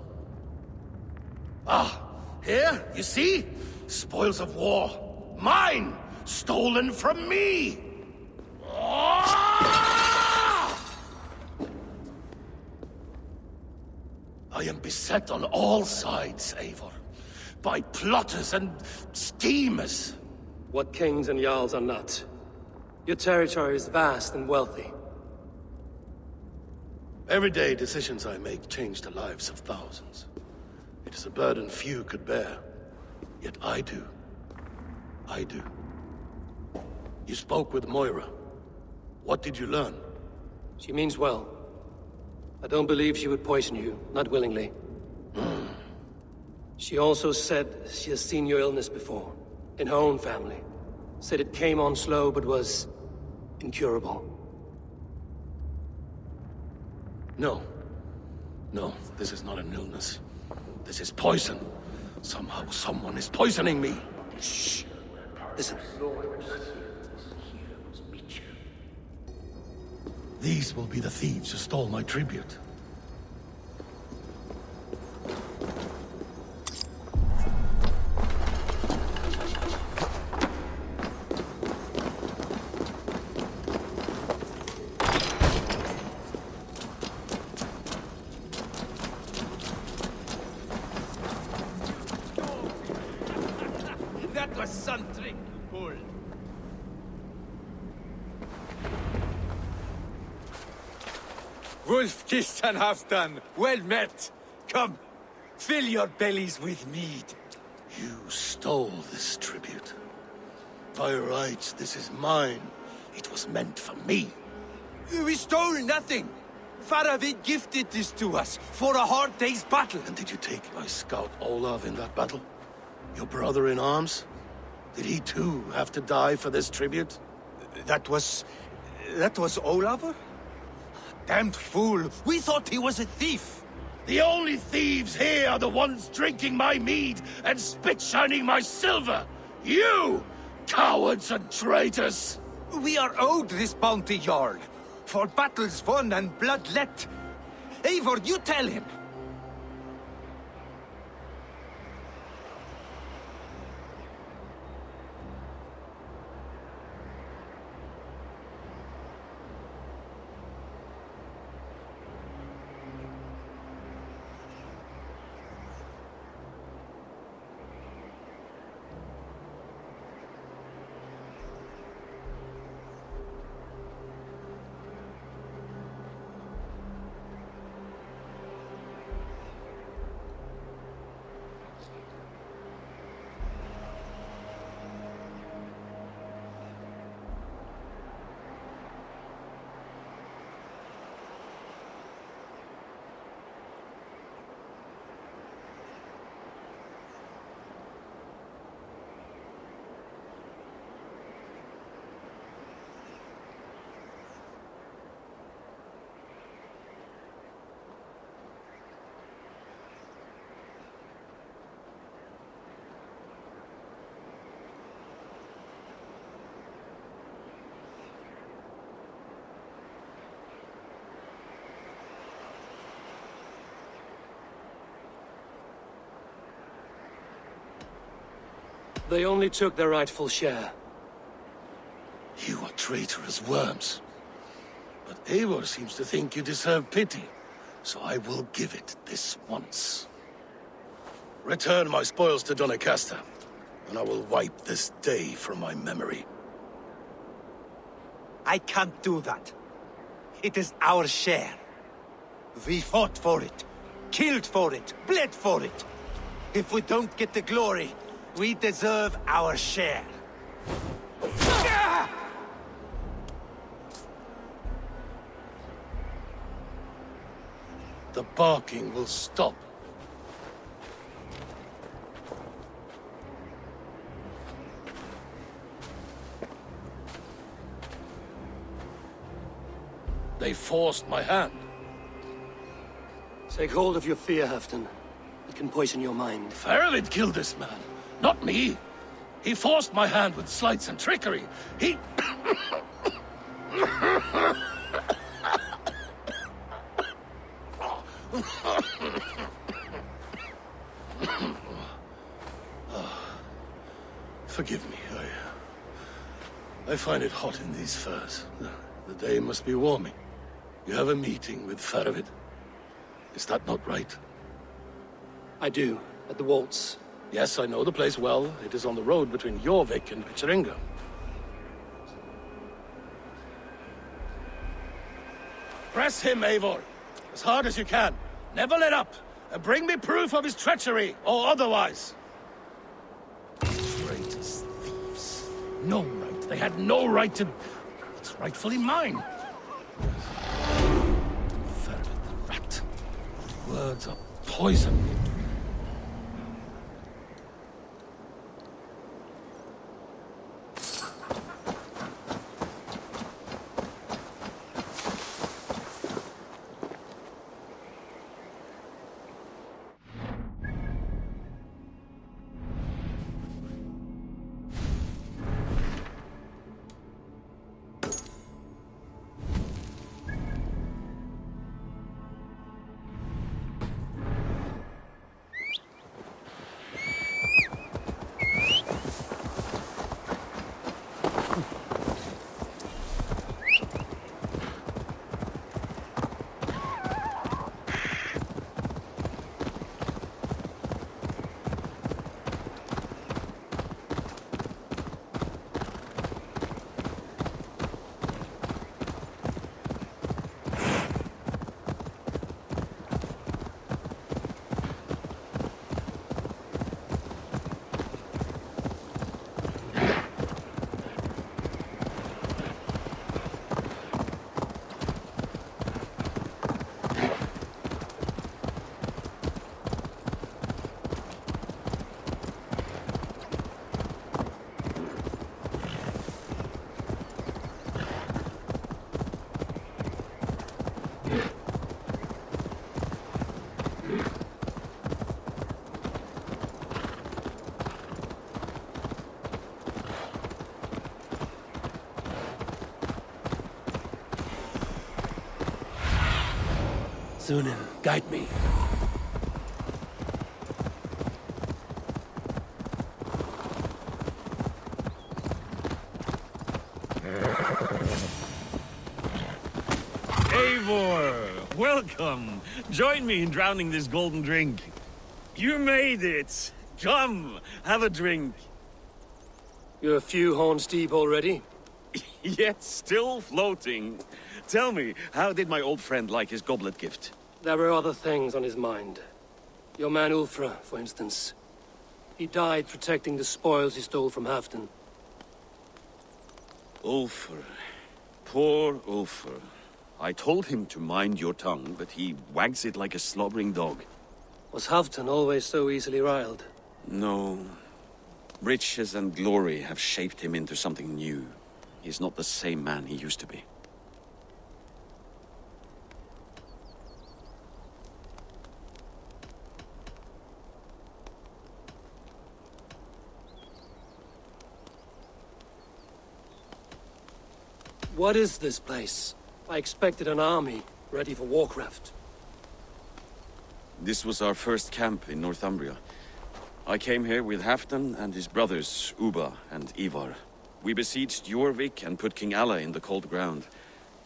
S7: Ah, here, you see? Spoils of war. Mine! Stolen from me! Ah! I am beset on all sides, Eivor. By plotters and schemers.
S6: What kings and jarls are not. Your territory is vast and wealthy.
S7: Everyday decisions I make change the lives of thousands. It is a burden few could bear. Yet I do. I do. You spoke with Moira. What did you learn?
S6: She means well. I don't believe she would poison you, not willingly. She also said she has seen your illness before, in her own family. Said it came on slow, but was incurable.
S7: No. No, this is not an illness. This is poison. Somehow someone is poisoning me. Shh. Listen. These will be the thieves who stole my tribute.
S11: That was some trick you pulled. Wolf-kissed and Halfdan, well met. Come, fill your bellies with mead.
S7: You stole this tribute. By rights, this is mine. It was meant for me.
S11: We stole nothing. Faravid gifted this to us for a hard day's battle.
S7: And did you take my scout Olav in that battle? Your brother in arms? Did he too have to die for this tribute?
S11: That was Olafur? Damned fool! We thought he was a thief!
S7: The only thieves here are the ones drinking my mead and spit-shining my silver! You! Cowards and traitors!
S11: We are owed this bounty, Jarl, for battles won and blood let. Eivor, you tell him!
S6: They only took their rightful share.
S7: You are traitorous worms. But Eivor seems to think you deserve pity, so I will give it this once. Return my spoils to Doncaster, and I will wipe this day from my memory.
S11: I can't do that. It is our share. We fought for it, killed for it, bled for it. If we don't get the glory, we deserve our share.
S7: the barking will stop. They forced my hand.
S6: Take hold of your fear, Halfdan. It can poison your mind.
S7: Faravid killed this man, not me. He forced my hand with sleights and trickery. He... Forgive me, I find it hot in these furs. The day must be warming. You have a meeting with Faravid. Is that not right?
S6: I do, at the Waltz.
S7: Yes, I know the place well. It is on the road between Jorvik and Picheringa. Press him, Eivor, as hard as you can. Never let up, and bring me proof of his treachery, or otherwise. Traitors, thieves. No right. They had no right to... It's rightfully mine. Faravid the rat. Words are poison.
S6: Sunan, guide me.
S3: Eivor, welcome. Join me in drowning this golden drink. You made it. Come, have a drink.
S6: You're a few horns deep already?
S3: Yet still floating. Tell me, how did my old friend like his goblet gift?
S6: There were other things on his mind. Your man Ulfra, for instance. He died protecting the spoils he stole from Halfdan.
S3: Ulfr. Poor Ulfr. I told him to mind your tongue, but he wags it like a slobbering dog.
S6: Was Halfdan always so easily riled?
S3: No. Riches and glory have shaped him into something new. He's not the same man he used to be.
S6: What is this place? I expected an army, ready for Warcraft.
S3: This was our first camp in Northumbria. I came here with Halfdan and his brothers, Ubba and Ivar. We besieged Jorvik and put King Alla in the cold ground.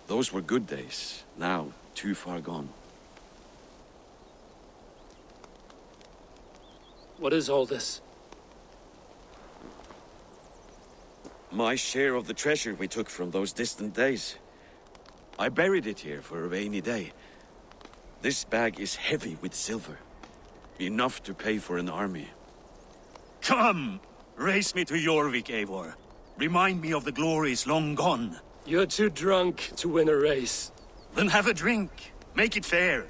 S3: Those were good days, now too far gone.
S6: What is all this?
S3: My share of the treasure we took from those distant days. I buried it here for a rainy day. This bag is heavy with silver. Enough to pay for an army.
S5: Come! Race me to Jorvik, Eivor. Remind me of the glories long gone.
S6: You're too drunk to win a race.
S5: Then have a drink. Make it fair.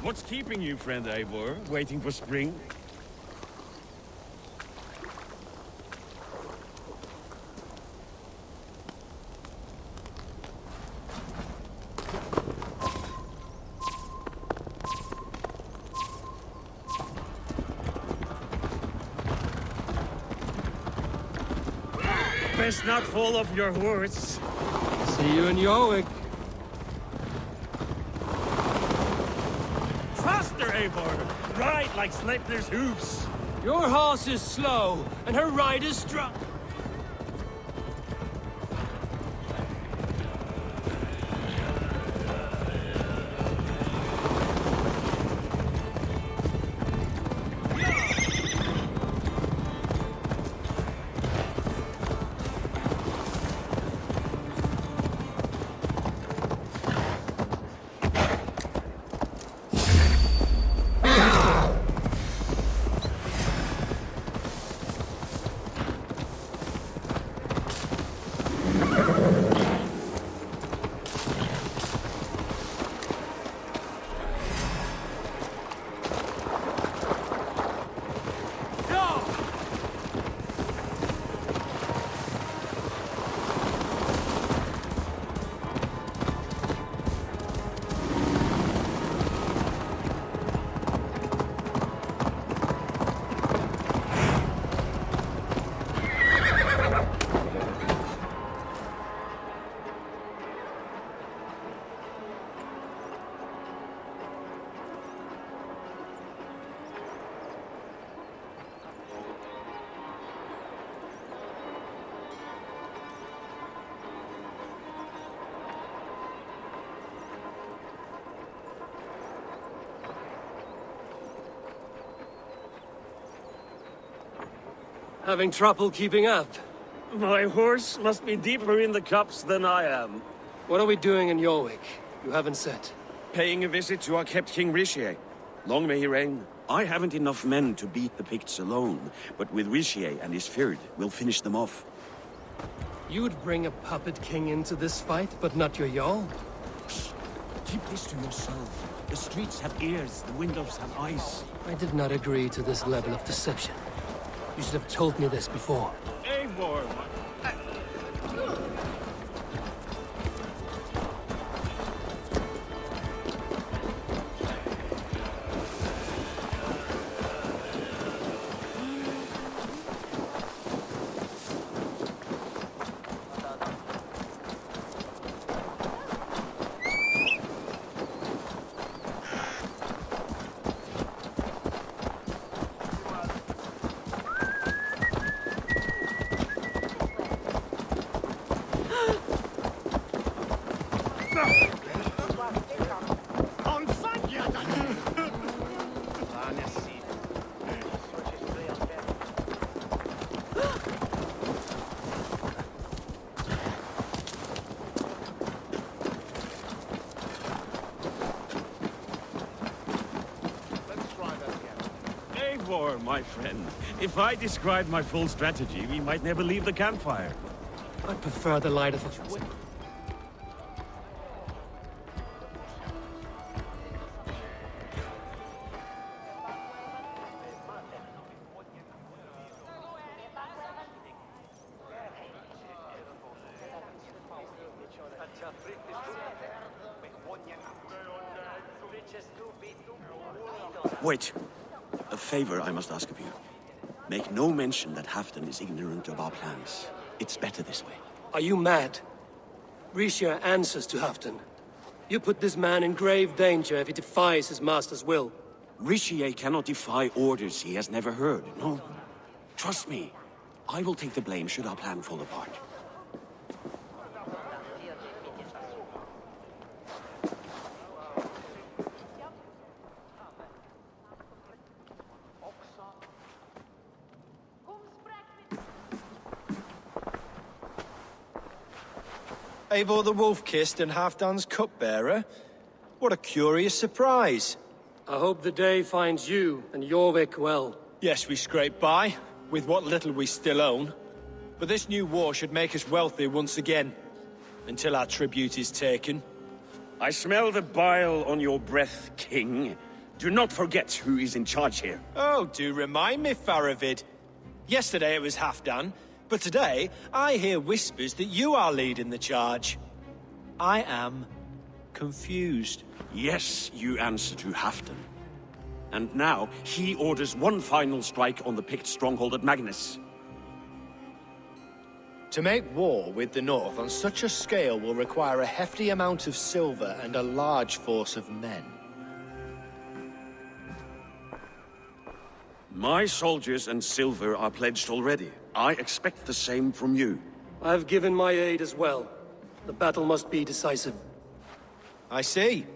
S3: What's keeping you, friend Eivor? Waiting for spring?
S2: Best not fall off your horse.
S6: See you in Jorvik.
S2: Faster, Eivor! Ride like Sleipnir's hooves!
S6: Your horse is slow, and her rider's strong. Having trouble keeping up?
S2: My horse must be deeper in the cups than I am.
S6: What are we doing in Jorvik? You haven't said.
S3: Paying a visit to our kept King Richier. Long may he reign. I haven't enough men to beat the Picts alone, but with Richier and his Fyrd, we'll finish them off.
S6: You would bring a puppet king into this fight, but not your Jarl?
S3: Keep this to yourself. The streets have ears, the windows have eyes.
S6: I did not agree to this level of deception. You should have told me this before.
S2: Eivor!
S3: Eivor, my friend. If I described my full strategy, we might never leave the campfire.
S6: I prefer the light of a...
S3: Wait. A favor I must ask of you. Make no mention that Halfdan is ignorant of our plans. It's better this way.
S6: Are you mad? Richier answers to Halfdan. You put this man in grave danger if he defies his master's will.
S3: Richier cannot defy orders he has never heard, no? Trust me. I will take the blame should our plan fall apart.
S9: Eivor the Wolf-Kissed and Halfdan's cupbearer? What a curious surprise.
S6: I hope the day finds you and Jorvik well.
S9: Yes, we scrape by, with what little we still own. But this new war should make us wealthy once again. Until our tribute is taken.
S3: I smell the bile on your breath, King. Do not forget who is in charge here.
S9: Oh, do remind me, Faravid. Yesterday it was Halfdan, but today I hear whispers that you are leading the charge. I am confused.
S3: Yes, you answer to Halfdan. And now, he orders one final strike on the Pict stronghold at Magnus.
S9: To make war with the North on such a scale will require a hefty amount of silver and a large force of men.
S3: My soldiers and silver are pledged already. I expect the same from you.
S6: I've given my aid as well. The battle must be decisive.
S9: I see.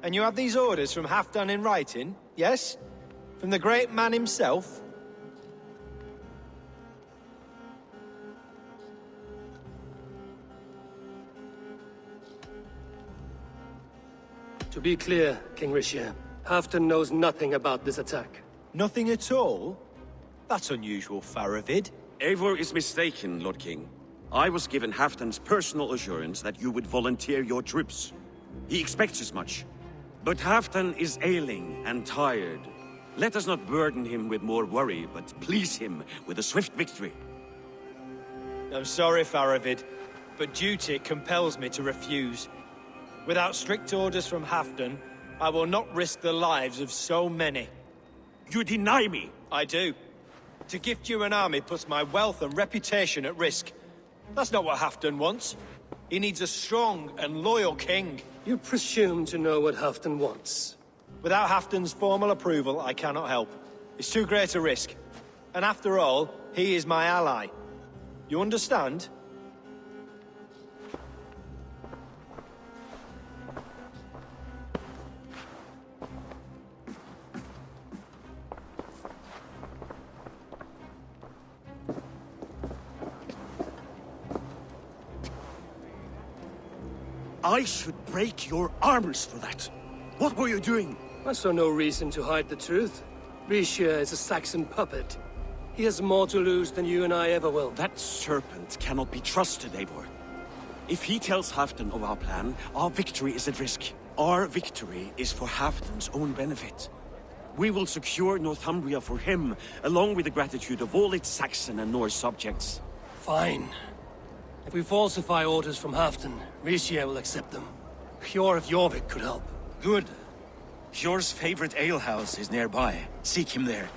S9: And you have these orders from Halfdan in writing, yes? From the great man himself?
S6: To be clear, King Rishir, Halfdan knows nothing about this attack.
S9: Nothing at all? That's unusual, Faravid.
S3: Eivor is mistaken, Lord King. I was given Halfdan's personal assurance that you would volunteer your troops. He expects as much. But Halfdan is ailing and tired. Let us not burden him with more worry, but please him with a swift victory.
S9: I'm sorry, Faravid, but duty compels me to refuse. Without strict orders from Halfdan, I will not risk the lives of so many.
S3: You deny me!
S9: I do. To gift you an army puts my wealth and reputation at risk. That's not what Halfdan wants. He needs a strong and loyal king.
S6: You presume to know what Halfdan wants.
S9: Without Halfdan's formal approval, I cannot help. It's too great a risk. And after all, he is my ally. You understand?
S3: I should break your armors for that. What were you doing?
S6: I saw no reason to hide the truth. Rishir is a Saxon puppet. He has more to lose than you and I ever will.
S3: That serpent cannot be trusted, Eivor. If he tells Halfdan of our plan, our victory is at risk. Our victory is for Halfdan's own benefit. We will secure Northumbria for him, along with the gratitude of all its Saxon and Norse subjects.
S6: Fine. If we falsify orders from Halfdan, Rishir will accept them. Hjor of Jorvik could help.
S5: Good. Hjor's favorite alehouse is nearby. Seek him there.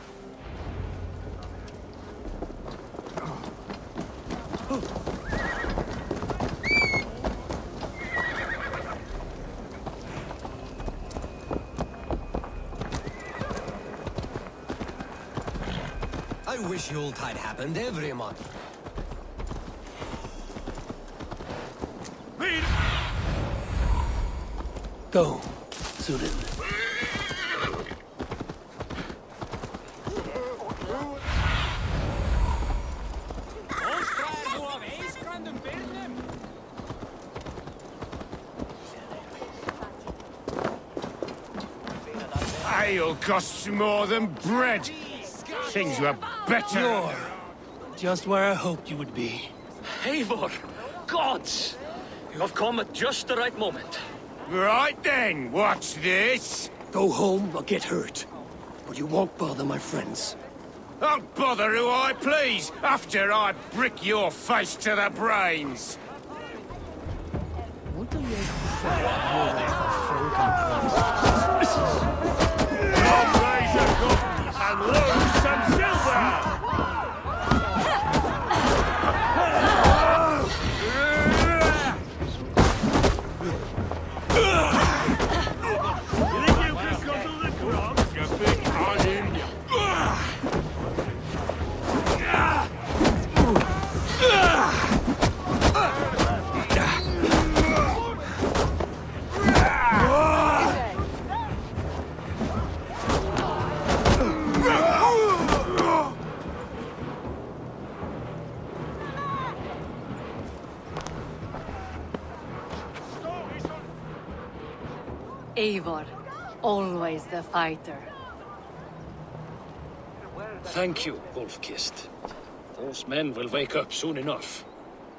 S1: I wish Yuletide happened every month.
S6: Go, Zudin.
S2: Ale costs more than bread. Things were better.
S6: You're just where I hoped you would be.
S13: Eivor! Gods! You have come at just the right moment.
S2: Right then, watch this.
S6: Go home or get hurt. But you won't bother my friends.
S2: I'll bother who I please after I brick your face to the brains.
S6: What do you say?
S2: Raise a cup and lose some silver!
S10: Eivor, always the fighter.
S6: Thank you, Wolf-Kissed. Those men will wake up soon enough.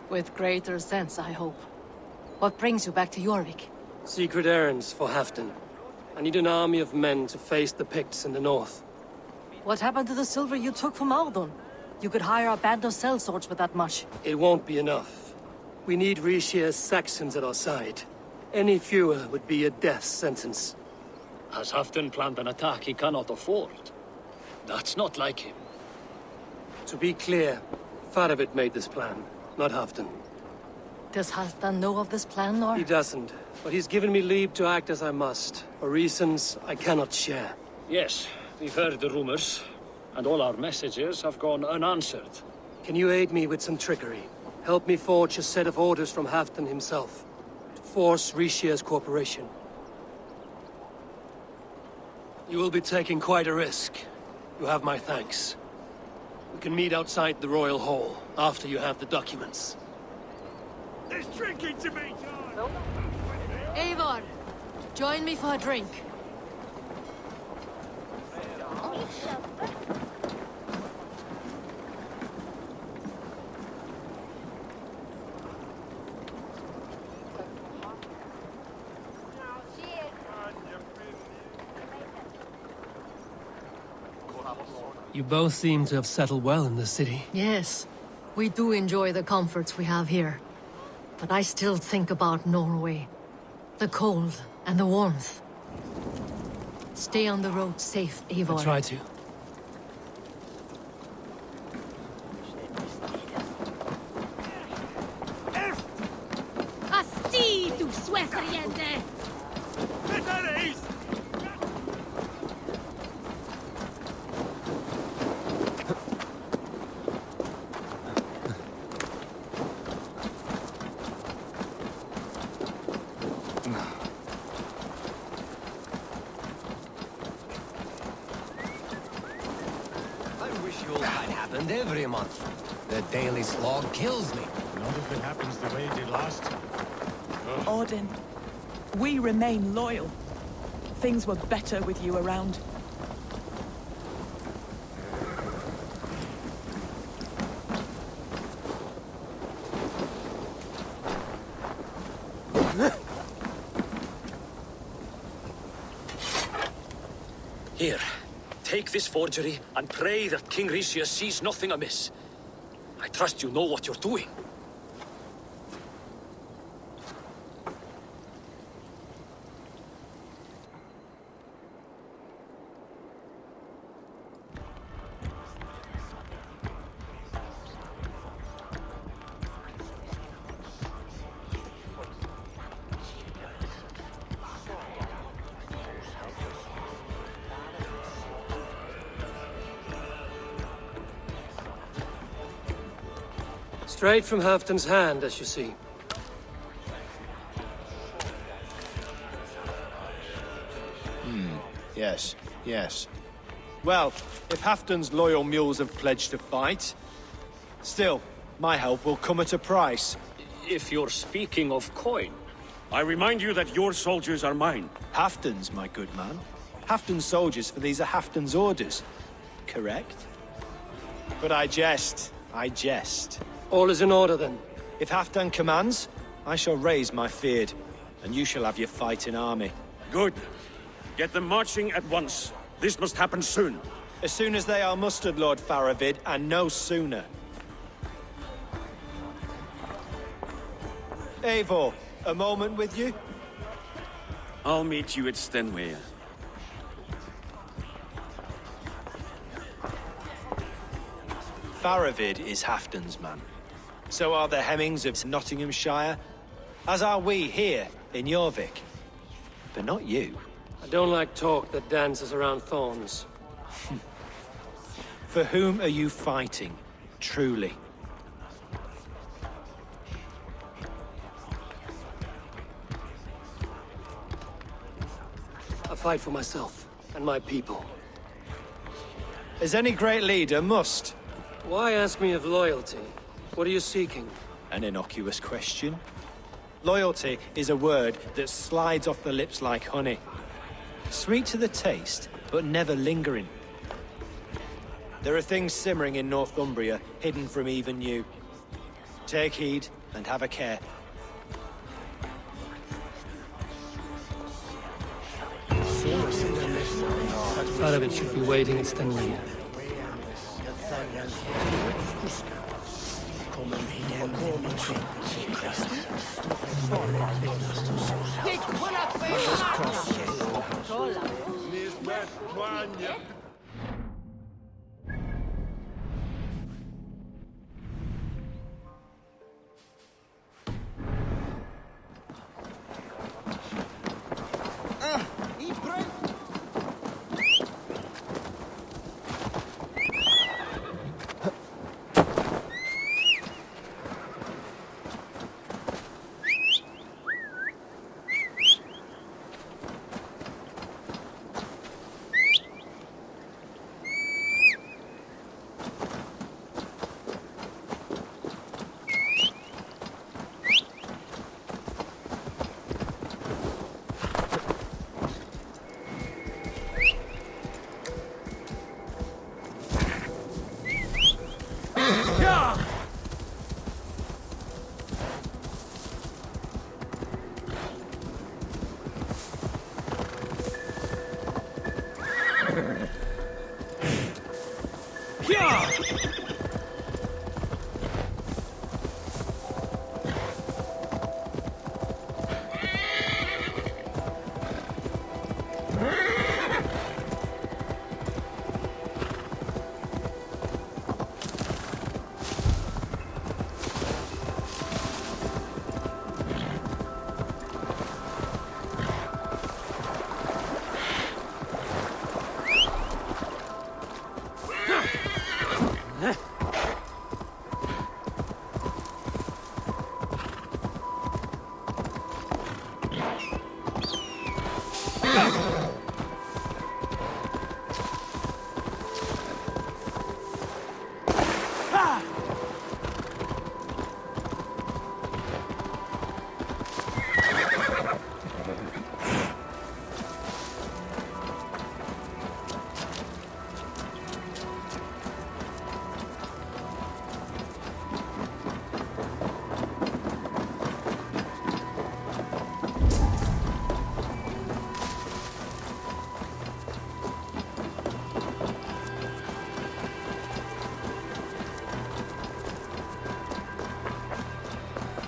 S10: With greater sense, I hope. What brings you back to Jorvik?
S6: Secret errands for Halfdan. I need an army of men to face the Picts in the north.
S14: What happened to the silver you took from Aldon? You could hire a band of sellswords with that much.
S6: It won't be enough. We need Rishia's Saxons at our side. Any fewer would be a death sentence.
S13: Has Halfdan planned an attack he cannot afford? That's not like him.
S6: To be clear, Faravid made this plan, not Halfdan.
S14: Does Halfdan know of this plan, or...?
S6: He doesn't, but he's given me leave to act as I must, for reasons I cannot share.
S13: Yes, we've heard the rumors, and all our messages have gone unanswered.
S6: Can you aid me with some trickery? Help me forge a set of orders from Halfdan himself, to force Rishia's cooperation. You will be taking quite a risk. You have my thanks. We can meet outside the Royal Hall, after you have the documents.
S2: There's drinking to be done!
S14: Eivor, join me for a drink.
S6: You both seem to have settled well in the city.
S14: Yes, we do enjoy the comforts we have here. But I still think about Norway. The cold and the warmth. Stay on the road safe, Eivor.
S6: I try to.
S8: Asti, du sweaterjente!
S1: Every month. The daily slog kills me.
S2: Not if it happens the way it did last.
S15: Odin, we remain loyal. Things were better with you around.
S13: Here, take this forgery and pray that King Rishia sees nothing amiss. I trust you know what you're doing.
S6: Straight from Halfdan's hand, as you see.
S9: Yes, yes. Well, if Halfdan's loyal mules have pledged to fight, still, my help will come at a price.
S13: If you're speaking of coin...
S3: I remind you that your soldiers are mine.
S9: Halfdan's, my good man. Halfdan's soldiers, for these are Halfdan's orders. Correct? But I jest. I jest.
S6: All is in order, then.
S9: If Halfdan commands, I shall raise my feared, and you shall have your fighting army.
S3: Good. Get them marching at once. This must happen soon.
S9: As soon as they are mustered, Lord Faravid, and no sooner. Eivor, a moment with you?
S3: I'll meet you at Stenway.
S9: Faravid is Halfdan's man. So are the Hemmings of Nottinghamshire, as are we here in Jorvik. But not you.
S6: I don't like talk that dances around thorns.
S9: For whom are you fighting, truly?
S6: I fight for myself and my people.
S9: As any great leader must.
S6: Why ask me of loyalty? What are you seeking?
S9: An innocuous question. Loyalty is a word that slides off the lips like honey. Sweet to the taste, but never lingering. There are things simmering in Northumbria, hidden from even you. Take heed, and have a care.
S7: So
S6: Faravid should be waiting at Stenway.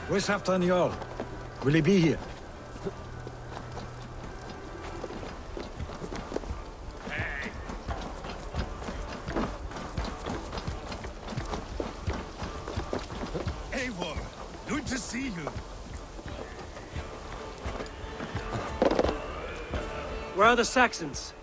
S2: Where's Halfdan Jarl? Will he be here?
S5: Eivor, good to see you.
S6: Where are the Saxons?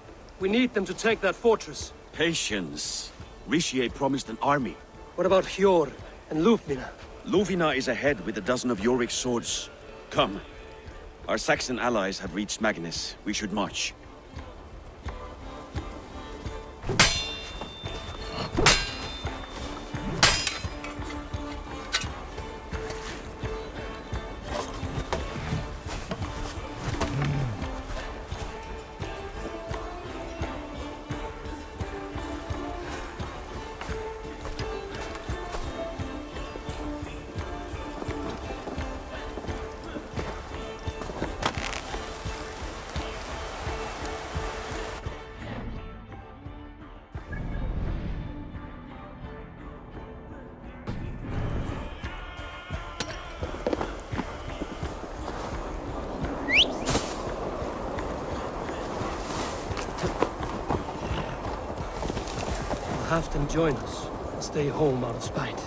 S6: We need them to take that fortress.
S3: Patience. Richier promised an army.
S6: What about Hjor and Lufmina?
S3: Luvina is ahead with a dozen of Yorik's swords. Come. Our Saxon allies have reached Magnus. We should march.
S6: We'll have them join us and stay home out of spite.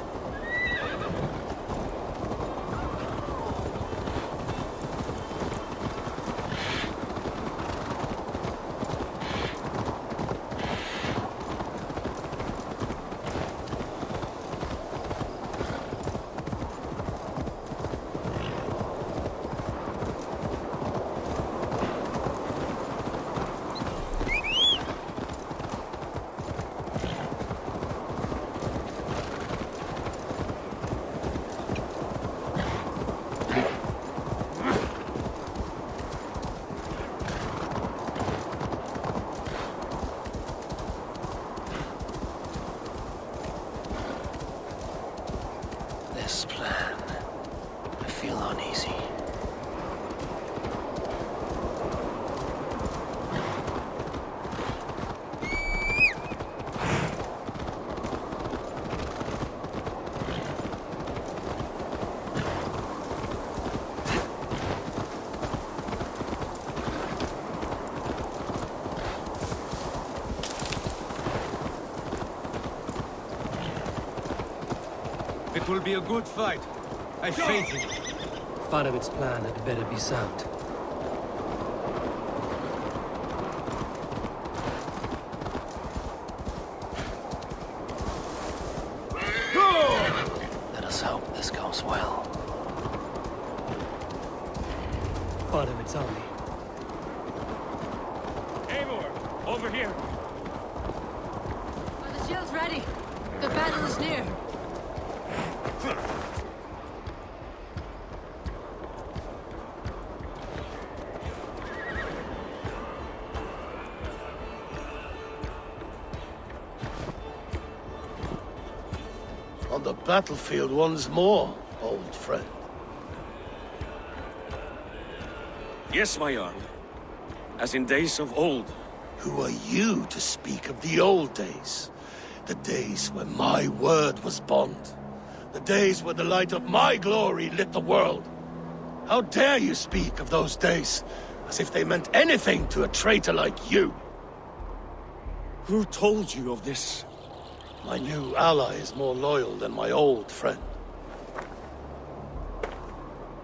S11: will be a good fight. I faith in it.
S6: Faravid's plan had better be sound. Let us hope this goes well. Faravid's army.
S2: Eivor, over here.
S14: Are the shields ready? The battle is near.
S7: On the battlefield once more, old friend.
S3: Yes, my Jarl. As in days of old.
S7: Who are you to speak of the old days? The days when my word was bond. The days when the light of my glory lit the world. How dare you speak of those days as if they meant anything to a traitor like you?
S3: Who told you of this?
S7: My new ally is more loyal than my old friend.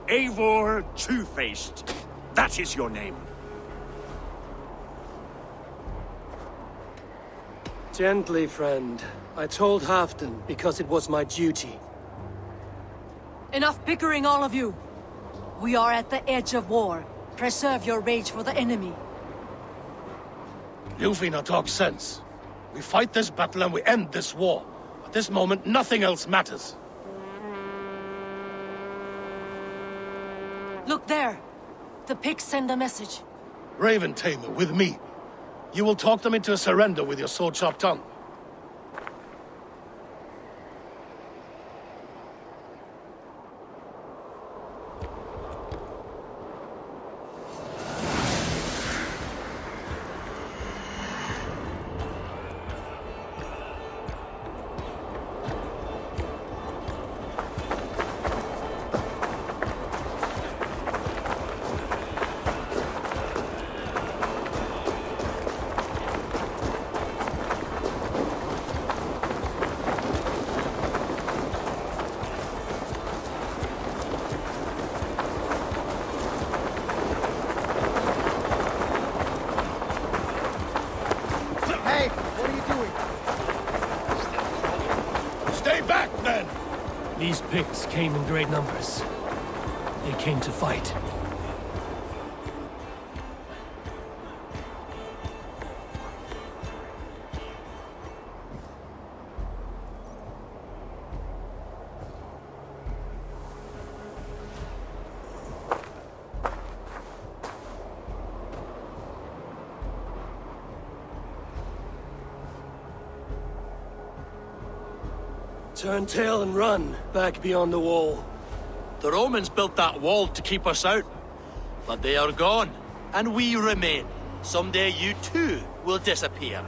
S5: Eivor Two-Faced. That is your name.
S6: Gently, friend. I told Halfdan because it was my duty.
S14: Enough bickering, all of you. We are at the edge of war. Preserve your rage for the enemy.
S7: Ljufina talks sense. We fight this battle and we end this war. At this moment, nothing else matters.
S14: Look there. The pigs send a message.
S7: Raven Tamer, with me. You will talk them into a surrender with your sword-sharp tongue.
S6: These Picts came in great numbers. They came to fight. Turn tail and run, back beyond the wall.
S11: The Romans built that wall to keep us out. But they are gone, and we remain. Someday you too will disappear.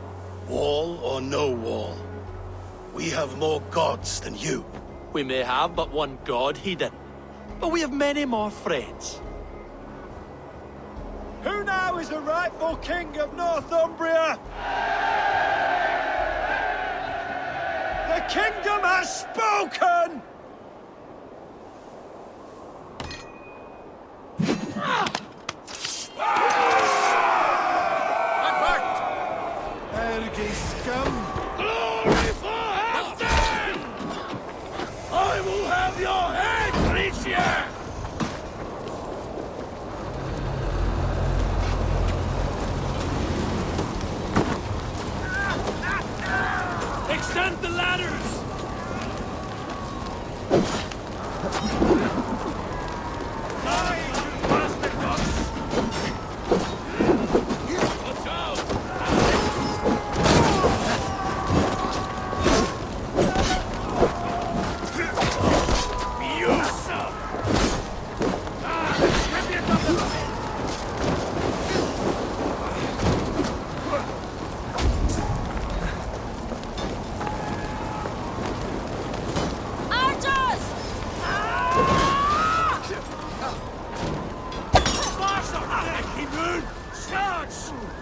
S7: Wall or no wall, we have more gods than you.
S11: We may have but one god, Hedon. But we have many more friends.
S9: Who now is the rightful king of Northumbria? The kingdom has spoken!
S7: Ergi scum! Glory for Halfdan! I will have your head, Ricia!
S2: Extend the ladders! Die, you bastard dogs! Watch out!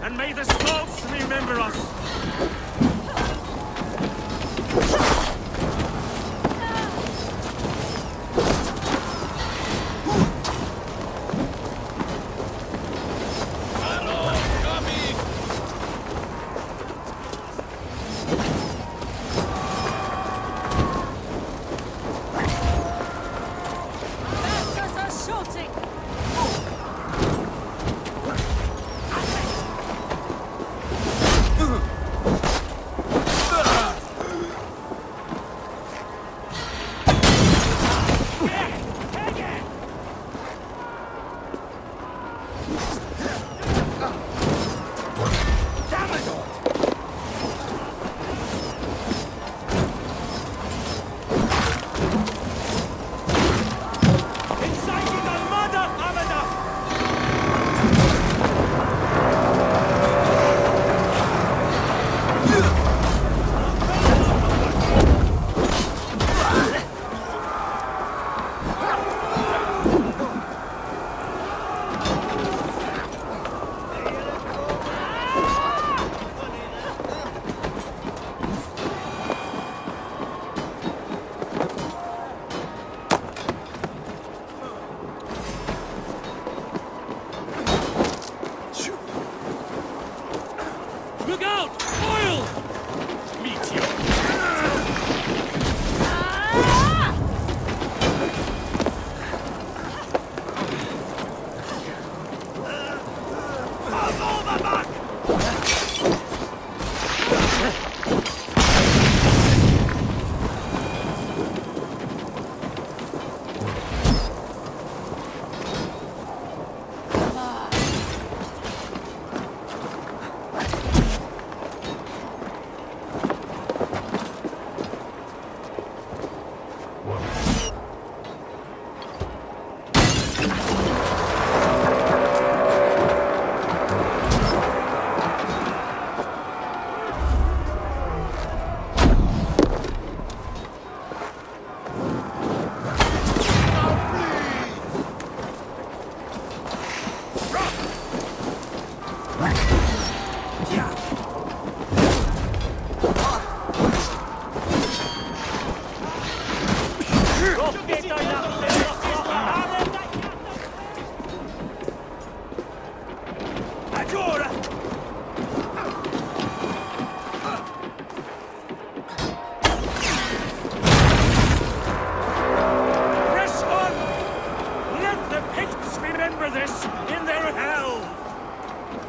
S2: And may the Scots remember us!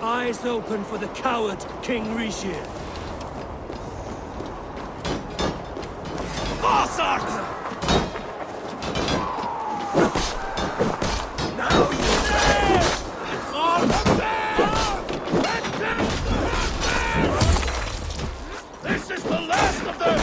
S2: Eyes open for the coward, King Rishir. Bossart! Now you live! It's all
S7: This is the last of them!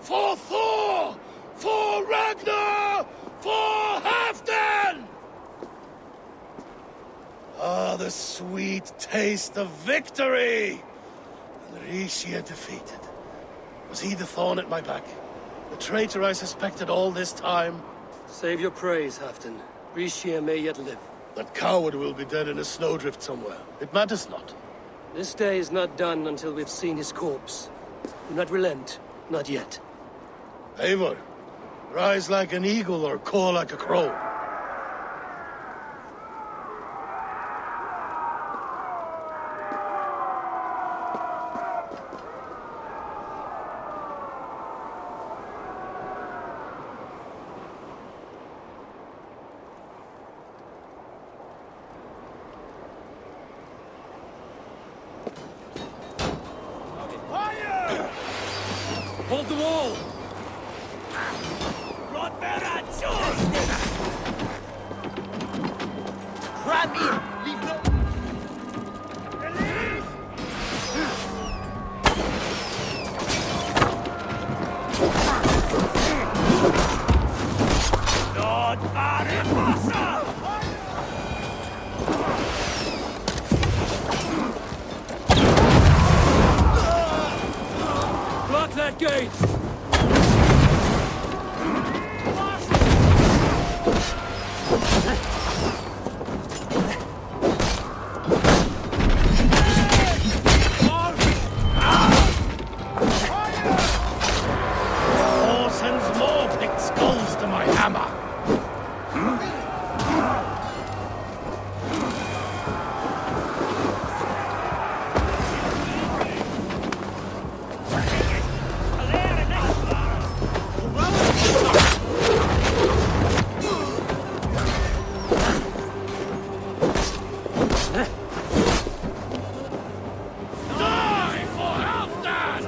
S7: For Thor! For Ragnar! For Halfdan! Ah, the sweet taste of victory! And Rishia defeated. Was he the thorn at my back? The traitor I suspected all this time?
S6: Save your praise, Halfdan. Rishia may yet live.
S7: That coward will be dead in a snowdrift somewhere. It matters not.
S6: This day is not done until we've seen his corpse. Do not relent. Not yet.
S7: Eivor, rise like an eagle or caw like a crow.
S2: Hold the wall!
S11: Cram in! Leave no...
S2: Lord Aripasa! Block that gate!
S7: Thor sends more picked skulls to my hammer. Die for Halfdan!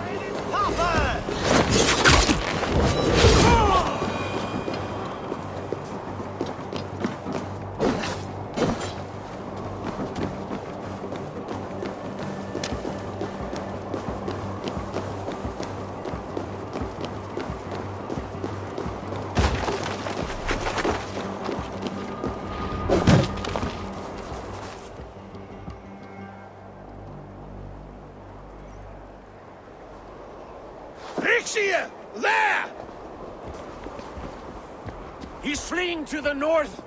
S7: Rixia! There!
S2: He's fleeing to the north!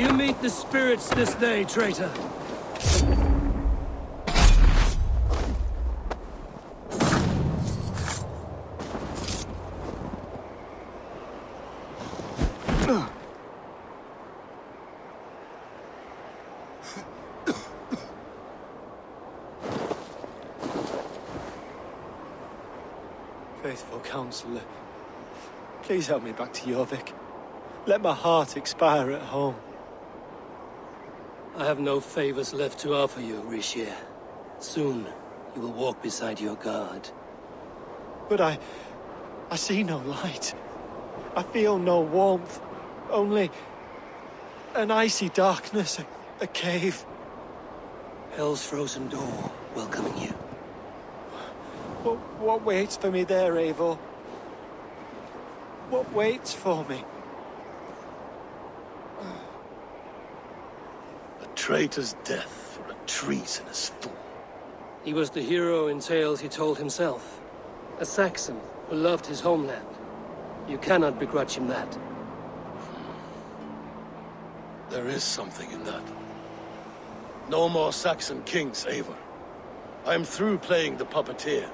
S6: you meet the spirits this day, traitor?
S9: Faithful counselor, please help me back to Jorvik. Let my heart expire at home.
S6: I have no favors left to offer you, Rishier. Soon, you will walk beside your god.
S9: But I see no light. I feel no warmth. Only an icy darkness, a cave.
S6: Hell's frozen door welcoming you.
S9: What waits for me there, Eivor? What waits for me?
S7: A traitor's death for a treasonous fool.
S6: He was the hero in tales he told himself. A Saxon who loved his homeland. You cannot begrudge him that.
S7: There is something in that. No more Saxon kings, Eivor. I'm through playing the puppeteer.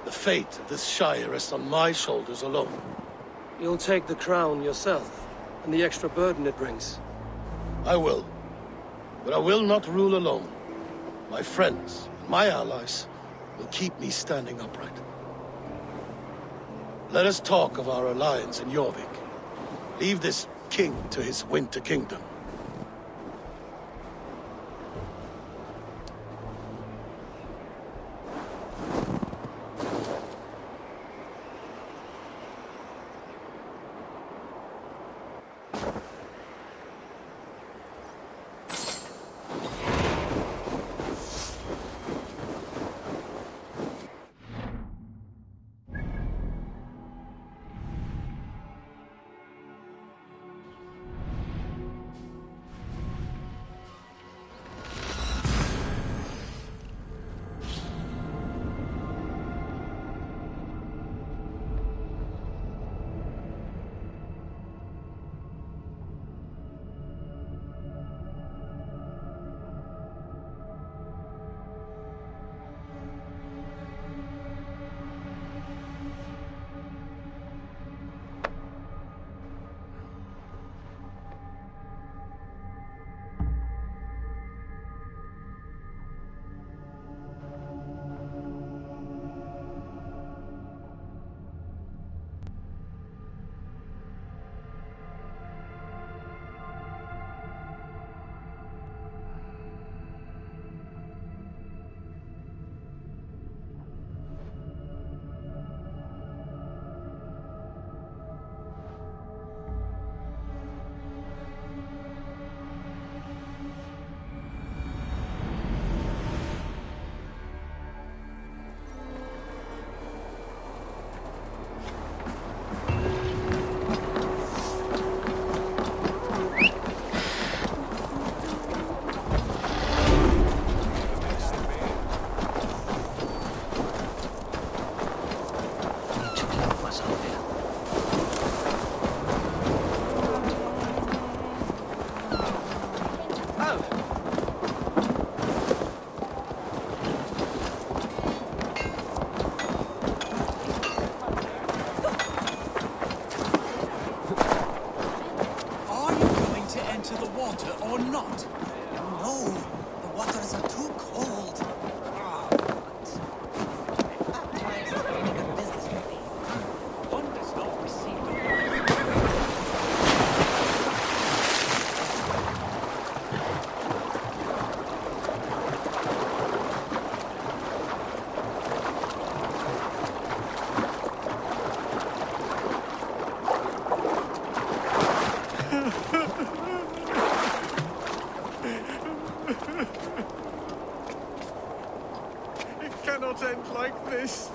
S7: The fate of this Shire rests on my shoulders alone.
S6: You'll take the crown yourself, and the extra burden it brings.
S7: I will. But I will not rule alone. My friends, and my allies, will keep me standing upright. Let us talk of our alliance in Jorvik. Leave this king to his winter kingdom.
S9: Cannot end like this.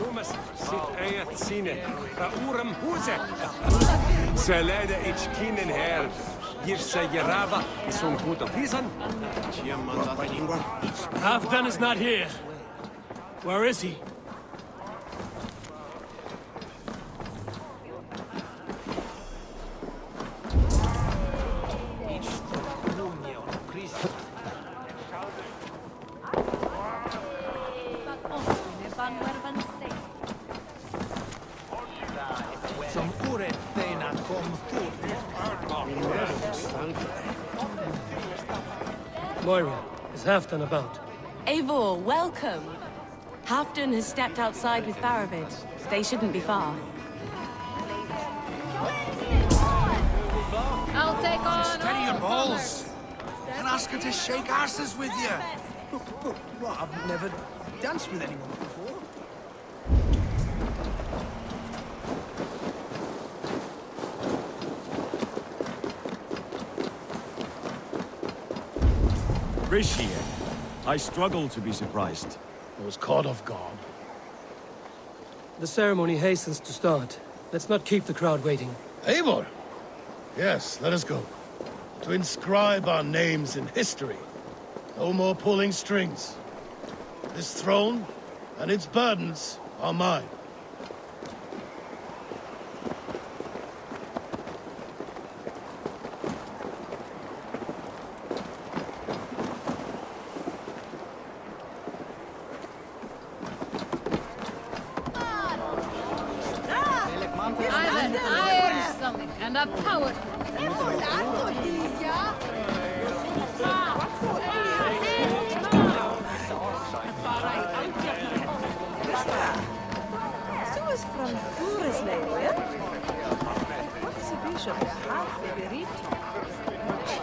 S16: Rumas sit ayat sine, ba uram huze. Salada ich kinen her. Yirsa Yarava is on Puto Pisan.
S2: Halfdan is not here. Where is he? Moira, is Halfdan about?
S4: Eivor, welcome. Halfdan has stepped outside with Faravid. They shouldn't be far.
S10: I'll take on.
S11: Steady your balls. And ask her to shake asses with you.
S17: What? I've never danced with anyone before.
S5: Appreciate. I struggle to be surprised.
S7: I was caught off guard.
S6: The ceremony hastens to start. Let's not keep the crowd waiting.
S7: Eivor! Yes, let us go. To inscribe our names in history. No more pulling strings. This throne and its burdens are mine.
S10: And a power.
S15: Zoals van Boerensleden, wat ze bishop de half bericht.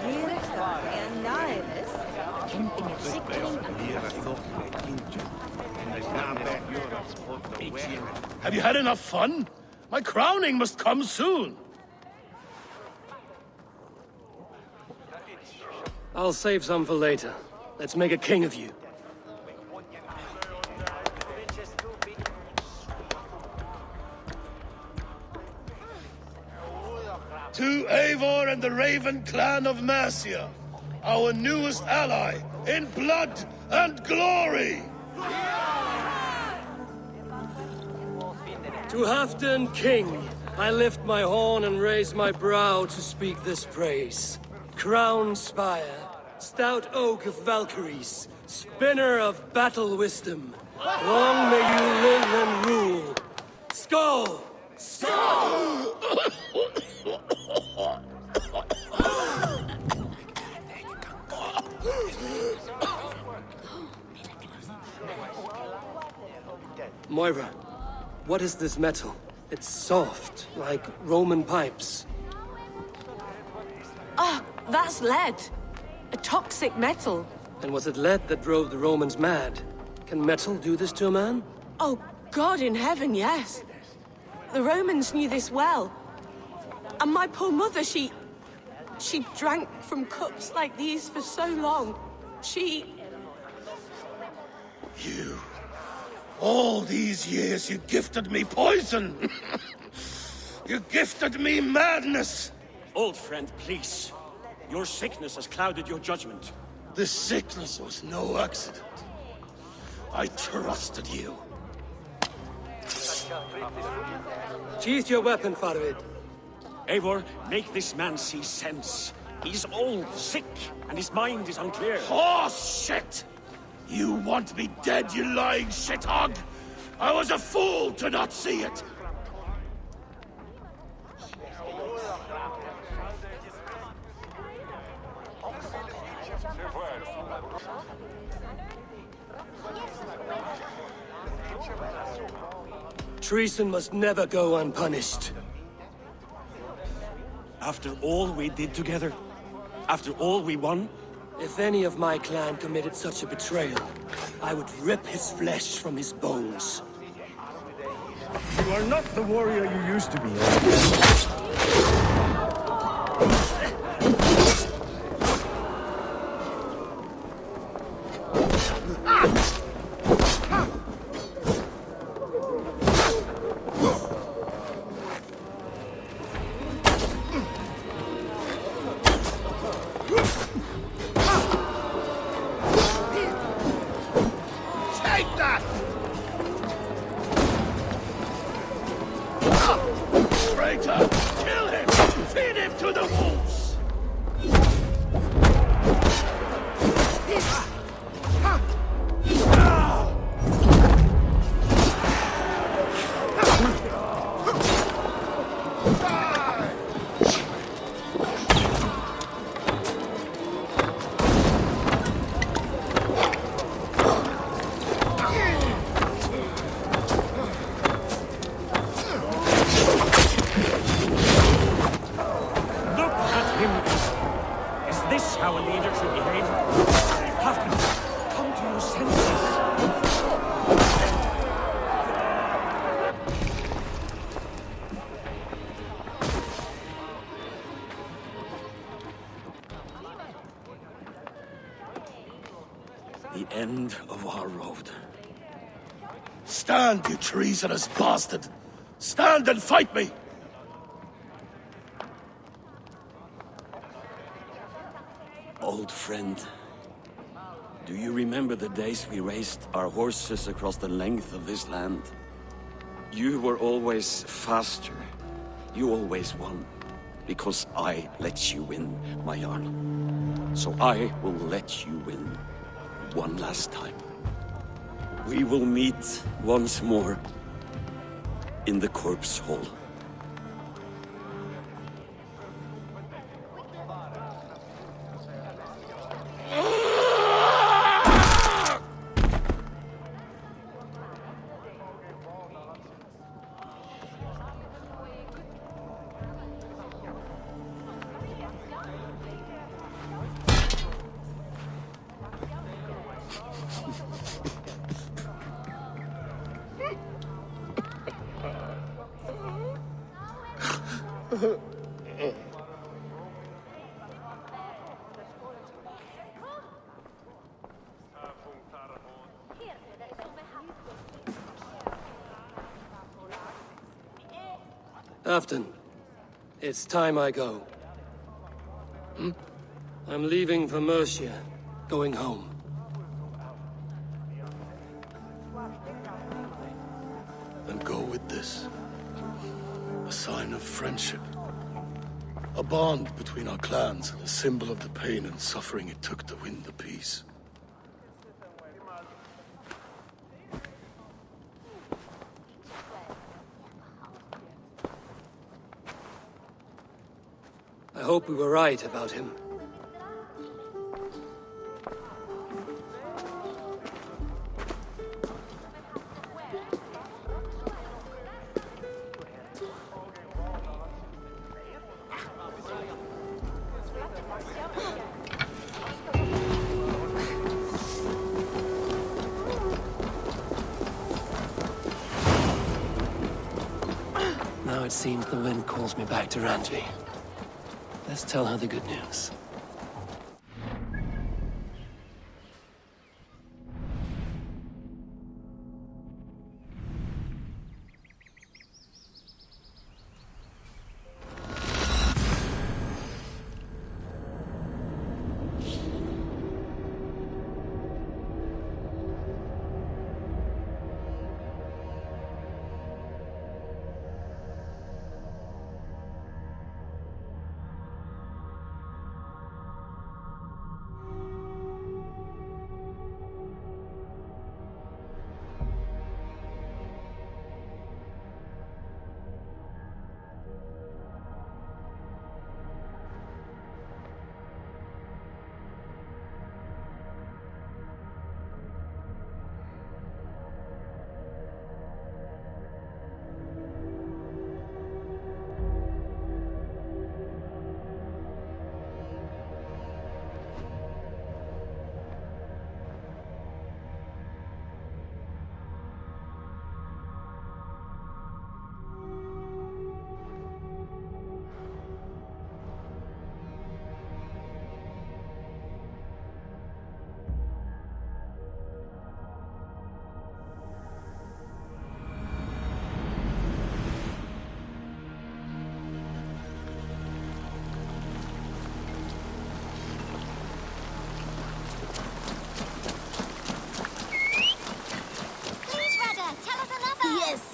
S15: Hierig en nairis. Camping het sikkeling.
S7: Have you had enough fun? My crowning must come soon.
S6: I'll save some for later. Let's make a king of you.
S7: To Eivor and the Raven clan of Mercia, our newest ally in blood and glory!
S6: To Halfdan, king, I lift my horn and raise my brow to speak this praise. Crown spire, stout oak of Valkyries, spinner of battle wisdom. Long may you live and rule. Skull!
S7: Skull!
S6: Moira, what is this metal? It's soft, like Roman pipes.
S4: Ah, that's lead. A toxic metal.
S6: And was it lead that drove the Romans mad? Can metal do this to a man?
S4: Oh, God in heaven, yes. The Romans knew this well. And my poor mother, she drank from cups like these for so long.
S7: You... All these years you gifted me poison! You gifted me madness!
S3: Old friend, please. Your sickness has clouded your judgment.
S7: This sickness was no accident. I trusted you.
S6: Sheath your weapon, Faravid.
S3: Eivor, make this man see sense. He's old, sick, and his mind is unclear.
S7: Horse shit! You want me dead, you lying shithog? I was a fool to not see it!
S6: Treason must never go unpunished.
S3: After all we did together? After all we won?
S6: If any of my clan committed such a betrayal, I would rip his flesh from his bones.
S5: You are not the warrior you used to be.
S7: traitor! Kill him! Feed him to the wolves!
S3: The end of our road.
S7: Stand, you treasonous bastard! Stand and fight me!
S3: Old friend, do you remember the days we raced our horses across the length of this land? You were always faster. You always won. Because I let you win, my Jarl. So I will let you win one last time. We will meet once more in the corpse hall.
S6: Afton, it's time I go. I'm leaving for Mercia, going home.
S7: Then go with this. A sign of friendship. A bond between our clans, a symbol of the pain and suffering it took to win the peace.
S6: I hope we were right about him.
S1: Now it seems the wind calls me back to Randvi. Let's tell her the good news.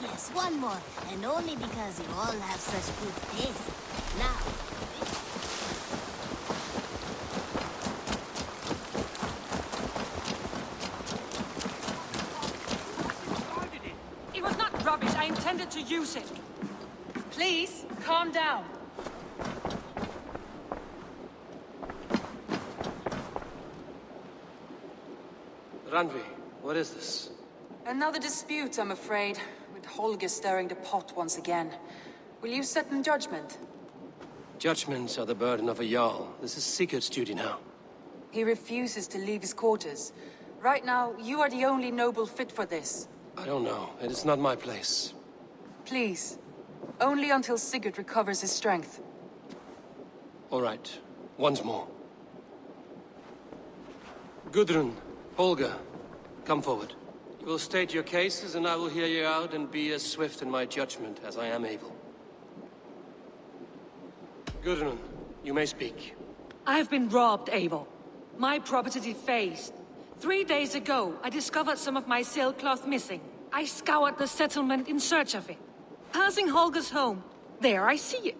S8: yes, one more. And only because you all have such good taste. Now,
S18: it was not rubbish. I intended to use it. Please, calm down.
S6: Randvi, what is this?
S18: Another dispute, I'm afraid, with Holger stirring the pot once again. Will you sit in judgment?
S6: Judgments are the burden of a Jarl. This is Sigurd's duty now.
S18: He refuses to leave his quarters. Right now, you are the only noble fit for this.
S6: I don't know. It is not my place.
S18: Please. Only until Sigurd recovers his strength.
S6: All right. Once more. Gudrun, Holger, come forward. You will state your cases, and I will hear you out and be as swift in my judgment as I am able. Gudrun, you may speak.
S18: I have been robbed, Eivor. My property defaced. 3 days ago, I discovered some of my sailcloth missing. I scoured the settlement in search of it. Passing Holger's home, there I see it.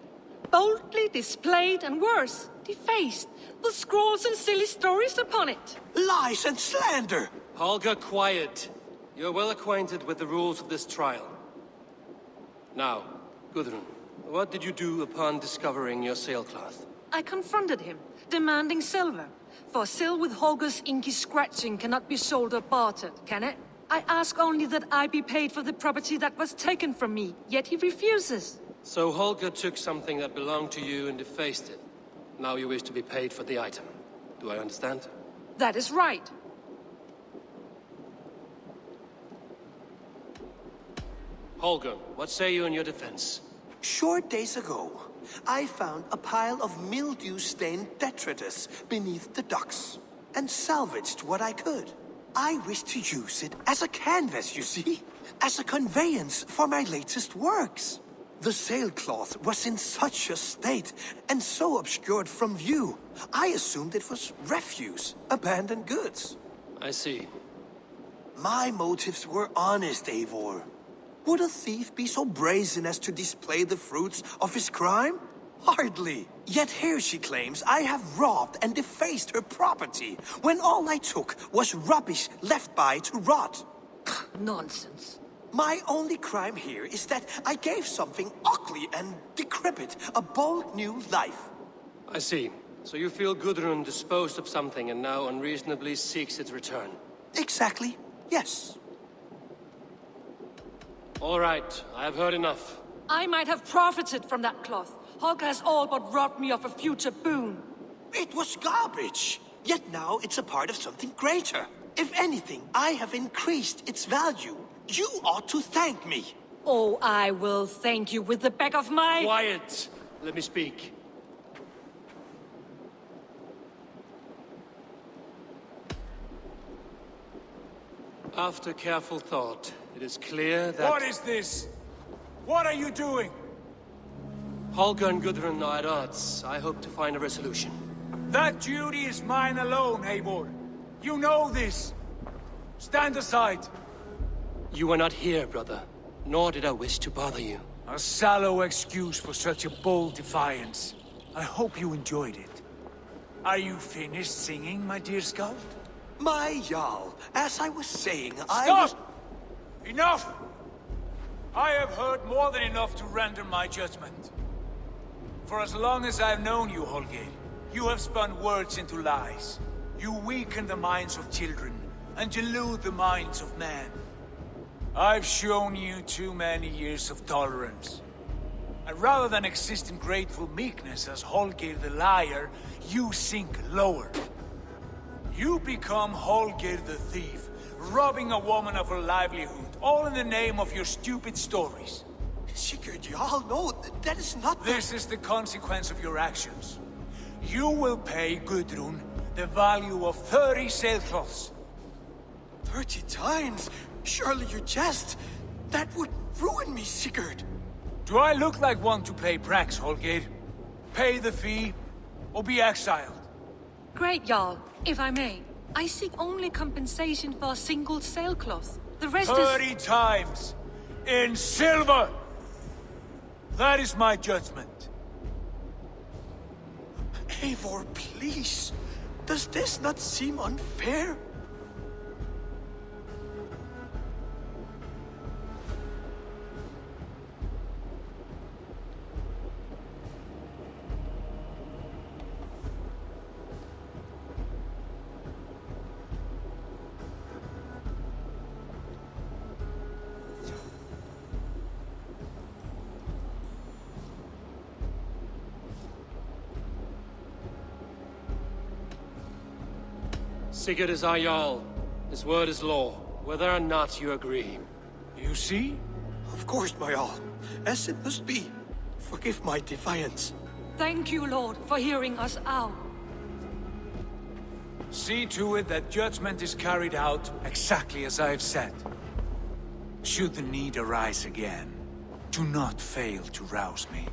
S18: Boldly displayed and worse, defaced, with scrolls and silly stories upon it.
S11: Lies and slander!
S6: Holger, quiet. You're well acquainted with the rules of this trial. Now, Gudrun, what did you do upon discovering your sailcloth?
S18: I confronted him, demanding silver. For sil with Holger's inky scratching cannot be sold or bartered, can it? I ask only that I be paid for the property that was taken from me, yet he refuses.
S6: So Holger took something that belonged to you and defaced it. Now you wish to be paid for the item. Do I understand?
S18: That is right.
S6: Holger, what say you in your defense?
S11: Short days ago, I found a pile of mildew-stained detritus beneath the docks, and salvaged what I could. I wish to use it as a canvas, you see? As a conveyance for my latest works. The sailcloth was in such a state, and so obscured from view, I assumed it was refuse, abandoned goods.
S6: I see.
S11: My motives were honest, Eivor. Would a thief be so brazen as to display the fruits of his crime? Hardly. Yet here she claims I have robbed and defaced her property, when all I took was rubbish left by to rot.
S18: Nonsense.
S11: My only crime here is that I gave something ugly and decrepit a bold new life.
S6: I see. So you feel Gudrun disposed of something and now unreasonably seeks its return?
S11: Exactly, yes.
S6: All right, I have heard enough.
S18: I might have profited from that cloth. Holger has all but robbed me of a future boon.
S11: It was garbage. Yet now it's a part of something greater. If anything, I have increased its value. You ought to thank me.
S18: Oh, I will thank you with the back of my...
S6: Quiet! Let me speak. After careful thought, it is clear that...
S16: What is this? What are you doing?
S6: Holger and Gudrun are at odds. I hope to find a resolution.
S16: That duty is mine alone, Eivor. You know this. Stand aside.
S6: You were not here, brother. Nor did I wish to bother you.
S16: A sallow excuse for such a bold defiance. I hope you enjoyed it. Are you finished singing, my dear Skald?
S11: My Jarl, as I was saying,
S16: Stop! Enough! I have heard more than enough to render my judgment. For as long as I've known you, Holger, you have spun words into lies. You weaken the minds of children, and delude the minds of men. I've shown you too many years of tolerance. And rather than exist in grateful meekness as Holger the liar, you sink lower. You become Holger the thief, robbing a woman of her livelihood, all in the name of your stupid stories.
S11: Sigurd, Jarl, no, that is not the...
S16: This is the consequence of your actions. You will pay Gudrun the value of 30 sailcloths.
S11: 30 times? Surely you jest. That would ruin me, Sigurd.
S16: Do I look like one to play pranks, Holger? Pay the fee, or be exiled.
S18: Great, Jarl, if I may. I seek only compensation for a single sailcloth. The rest
S16: 30 times! in silver. That is my judgment.
S2: Eivor, please. Does this not seem unfair?
S6: Sigurd is our Jarl. His word is law, whether or not you agree.
S2: You see? Of course, my Jarl. As it must be. Forgive my defiance.
S18: Thank you, Lord, for hearing us out.
S16: See to it that judgment is carried out exactly as I've said. Should the need arise again, do not fail to rouse me.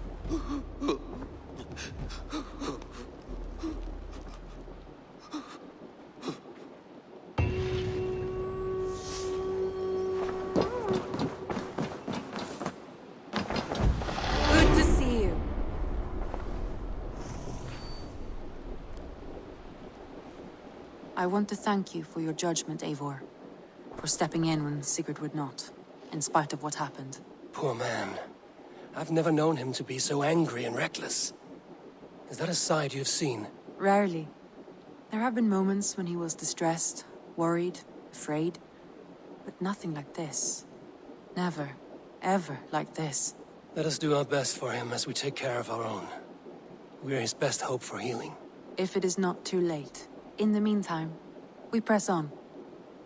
S4: Good to see you.
S19: I want to thank you for your judgment, Eivor. For stepping in when Sigurd would not, in spite of what happened.
S6: Poor man. I've never known him to be so angry and reckless. Is that a side you've seen?
S19: Rarely. There have been moments when he was distressed, worried, afraid. But nothing like this. Never, ever like this.
S6: Let us do our best for him as we take care of our own. We're his best hope for healing.
S19: If it is not too late. In the meantime, we press on.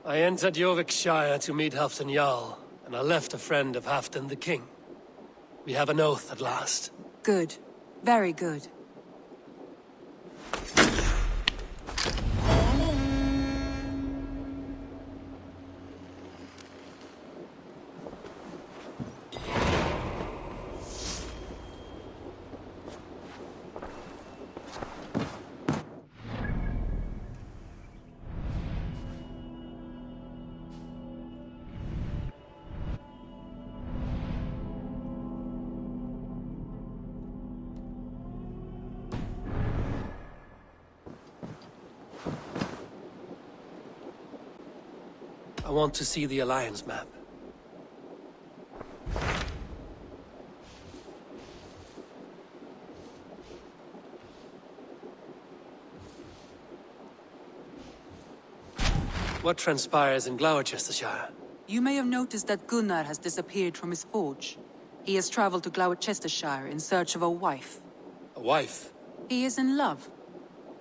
S6: I entered Jorvikshire to meet Halfdan Jarl, and I left a friend of Halfdan the King. We have an oath at last.
S19: Good. Very good.
S6: I want to see the Alliance map. What transpires in Gloucestershire?
S19: You may have noticed that Gunnar has disappeared from his forge. He has traveled to Gloucestershire in search of a wife.
S6: A wife?
S19: He is in love.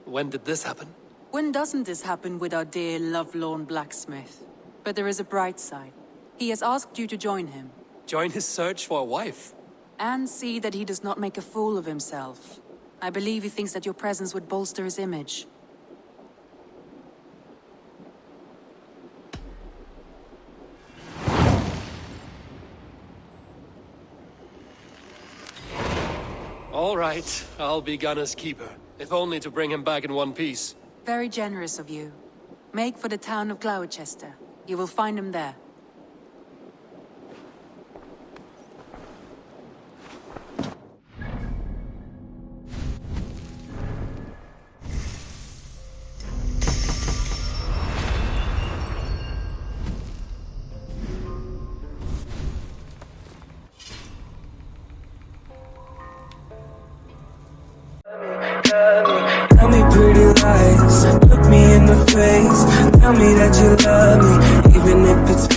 S6: When did this happen?
S19: When doesn't this happen with our dear lovelorn blacksmith? But there is a bright side. He has asked you to join him.
S6: Join his search for a wife?
S19: And see that he does not make a fool of himself. I believe he thinks that your presence would bolster his image.
S6: All right, I'll be Gunnar's keeper, if only to bring him back in one piece.
S19: Very generous of you. Make for the town of Gloucester. You will find him there.
S20: Tell me pretty lies, look me in the face. Tell me that you love me, even if it's